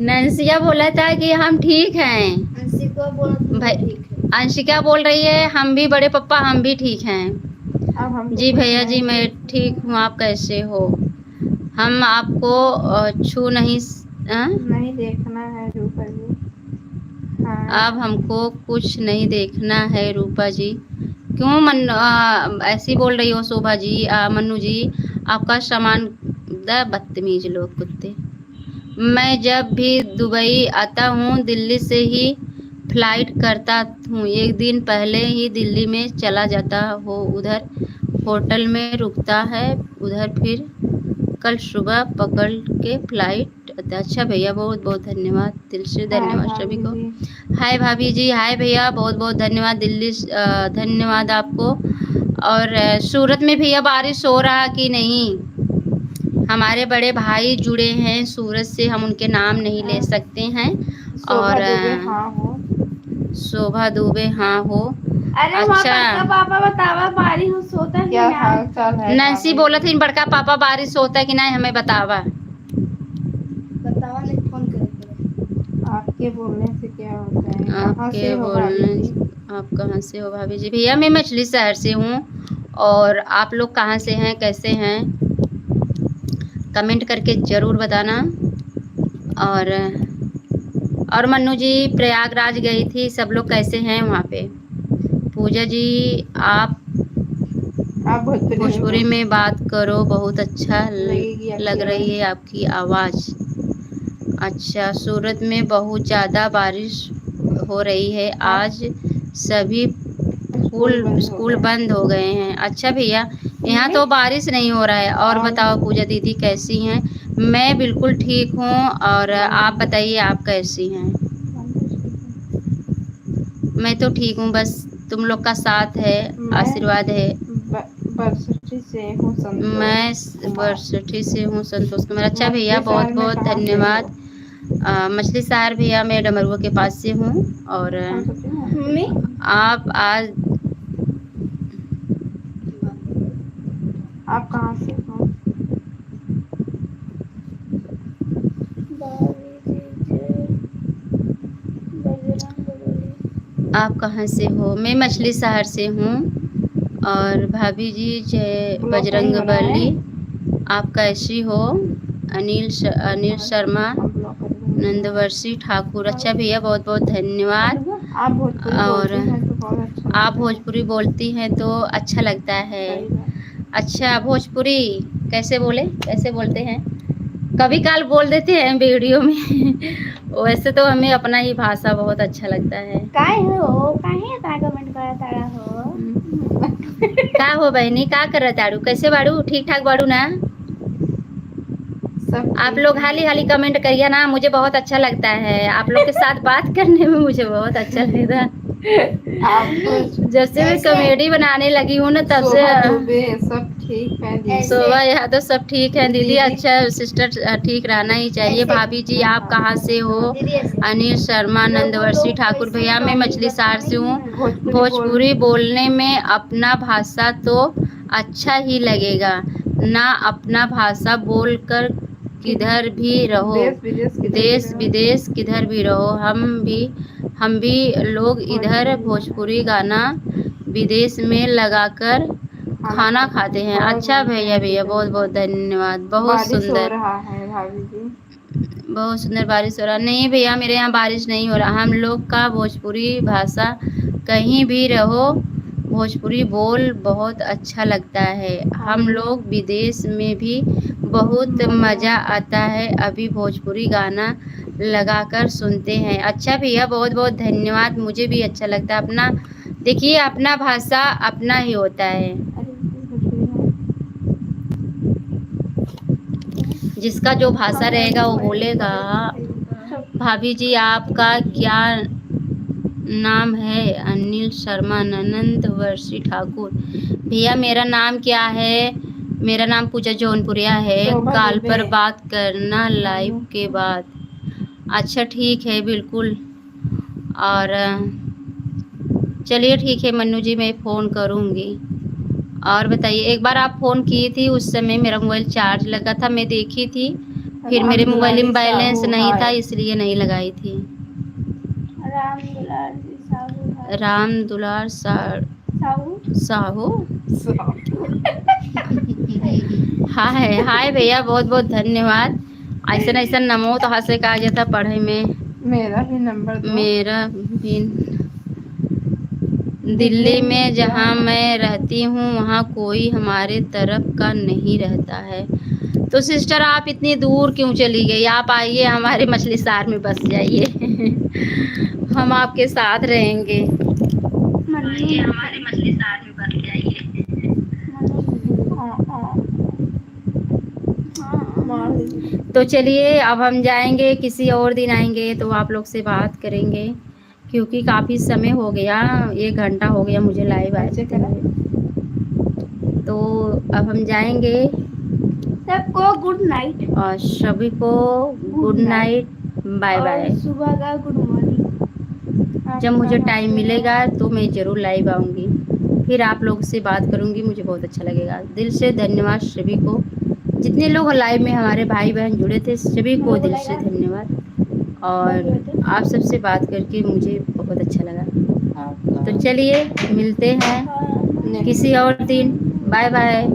नंसिया बोला था कि हम ठीक हैं। अंशिका बोला तुम भाई ठीक है। अंशिका बोल रही है हम भी बड़े पप्पा हम भी ठीक हैं। अब हम जी भैया जी मैं ठीक हूँ, आप कैसे हो? हम आपको छू नहीं नहीं देखना है रूपा जी। अब हमको कुछ नहीं देखना है रूपा जी। क्यों ऐसी बोल रही हो शोभा जी? मन्नू जी आपका सामान बदतमीज लोग कुत्ते। मैं जब भी दुबई आता हूँ दिल्ली से ही फ्लाइट करता हूँ। एक दिन पहले ही दिल्ली में चला जाता हो, उधर होटल में रुकता है, उधर फिर कल सुबह पकड़ के फ्लाइट। अच्छा भैया बहुत बहुत धन्यवाद, दिल से धन्यवाद सभी को। हाय भाभी जी, हाय भैया बहुत बहुत धन्यवाद, दिल्ली धन्यवाद आपको। और सूरत में भैया बारिश हो रहा कि नहीं? हमारे बड़े भाई जुड़े हैं सूरत से, हम उनके नाम नहीं ले सकते हैं। और शोभा दुबे हाँ हो। अरे अच्छा पापा बतावा बारिश होता है क्या हाल चाल है? नैन्सी बोला थी बड़का पापा बारिश होता है कि नहीं हमें बतावा। बतावा नहीं, फोन करेंगे। आपके बोलने से क्या होता है? आपके बोलने आप कहाँ से हो भाभी जी? भैया मैं मछली शहर से हूँ। और आप लोग कहाँ से हैं, कैसे हैं? कमेंट करके ज़रूर बताना। और मन्नू जी प्रयागराज गई थी, सब लोग कैसे हैं वहाँ पे? पूजा जी आप भोजपुरी में बात करो, बहुत अच्छा लग रही है आपकी आवाज़। अच्छा सूरत में बहुत ज़्यादा बारिश हो रही है, आज सभी स्कूल बंद हो गए हैं। अच्छा भैया यहाँ तो बारिश नहीं हो रहा है। और बताओ पूजा दीदी कैसी हैं? मैं बिल्कुल ठीक हूँ। और आप बताइए आप कैसी हैं? मैं तो ठीक हूँ, बस तुम लोग का साथ है, आशीर्वाद है। बरसठी से हूँ संतोष। मैं बरसठी से हूँ संतोष कुमार। अच्छा भैया बहुत बहुत धन्यवाद। मछली शहर भैया मैं डमरुआ के पास से हूँ। और आप कहाँ से हो? आप कहाँ से हो? मैं मछली शहर से हूँ। और भाभी जी जय बजरंग बली, आप कैसी हो? अनिल शर्मा, नंदवर्षी ठाकुर। अच्छा भैया बहुत बहुत धन्यवाद। और आप भोजपुरी बोलती हैं तो अच्छा लगता है। अच्छा भोजपुरी कैसे बोलते हैं? कभी काल बोल देते हैं वीडियो में। वैसे तो हमें अपना ही भाषा बहुत अच्छा लगता है। कमेंट करा तारा हो? का हो बहनी, का कर ताड़ू? कैसे बाड़ू? ठीक ठाक बाड़ू ना? आप लोग हाली हाली कमेंट करिए ना, मुझे बहुत अच्छा लगता है। आप लोग के साथ बात करने में मुझे बहुत अच्छा लगता है। जब से मैं कॉमेडी बनाने लगी हूँ ना तब से सब ठीक है। शोभा यहाँ तो सब ठीक है दीदी। अच्छा सिस्टर ठीक रहना ही चाहिए। भाभी जी आप कहाँ से हो? अनिल शर्मा, नंदवर्षी ठाकुर। भैया मैं मछली शहर से हूँ। भोजपुरी बोलने में अपना भाषा तो अच्छा ही लगेगा ना, अपना भाषा बोलकर किधर भी रहो, देश विदेश किधर भी रहो, हम भी लोग इधर भोजपुरी गाना विदेश में लगाकर खाना खाते हैं। अच्छा भैया बहुत बहुत धन्यवाद। बहुत सुंदर बहुत सुंदर बारिश हो रहा। नहीं भैया मेरे यहाँ बारिश नहीं हो रहा। हम लोग का भोजपुरी भाषा कहीं भी रहो भोजपुरी बोल बहुत अच्छा लगता है। हम लोग विदेश में भी बहुत मज़ा आता है, अभी भोजपुरी गाना लगाकर सुनते हैं। अच्छा भैया बहुत बहुत धन्यवाद, मुझे भी अच्छा लगता है। अपना देखिए अपना भाषा अपना ही होता है, जिसका जो भाषा रहेगा वो बोलेगा। भाभी जी आपका क्या नाम है? अनिल शर्मा, नंदवर्षी ठाकुर। भैया मेरा नाम क्या है? मेरा नाम पूजा जौनपुरिया है। कॉल पर बात करना लाइव के बाद। अच्छा ठीक है बिल्कुल। और चलिए ठीक है मन्नू जी मैं फ़ोन करूँगी। और बताइए, एक बार आप फोन किए थी, उस समय मेरा मोबाइल चार्ज लगा था, मैं देखी थी, फिर मेरे मोबाइल में बैलेंस नहीं था, इसलिए नहीं लगाई थी। राम दुलार साहू। हाय हाय भैया, बहुत बहुत धन्यवाद। ऐसा ऐसा नमो तो हाथ से कहा जाता पढ़े में। मेरा भी नंबर दो। मेरा भी दिल्ली में जहाँ मैं रहती हूँ वहाँ कोई हमारे तरफ का नहीं रहता है। तो सिस्टर आप इतनी दूर क्यों चली गई? आप आइए हमारे मछली शहर में बस जाइए। हम आपके साथ रहेंगे। आइए हमारे मछली शहर में बस जाइए। तो चलिए अब हम जाएंगे, किसी और दिन आएंगे तो आप लोग से बात करेंगे, क्योंकि काफ़ी समय हो गया, 1 घंटा हो गया मुझे लाइव आते हुए। तो अब हम जाएंगे। सबको गुड नाइट और सभी को गुड नाइट, बाय बाय। सुबह का गुड मॉर्निंग। जब मुझे टाइम मिलेगा तो मैं ज़रूर लाइव आऊँगी, फिर आप लोग से बात करूँगी, मुझे बहुत अच्छा लगेगा। दिल से धन्यवाद सभी को, जितने लोग लाइव में हमारे भाई बहन जुड़े थे सभी को दिल से धन्यवाद। और आप सबसे बात करके मुझे बहुत अच्छा लगा। तो चलिए मिलते हैं किसी और दिन। Bye bye.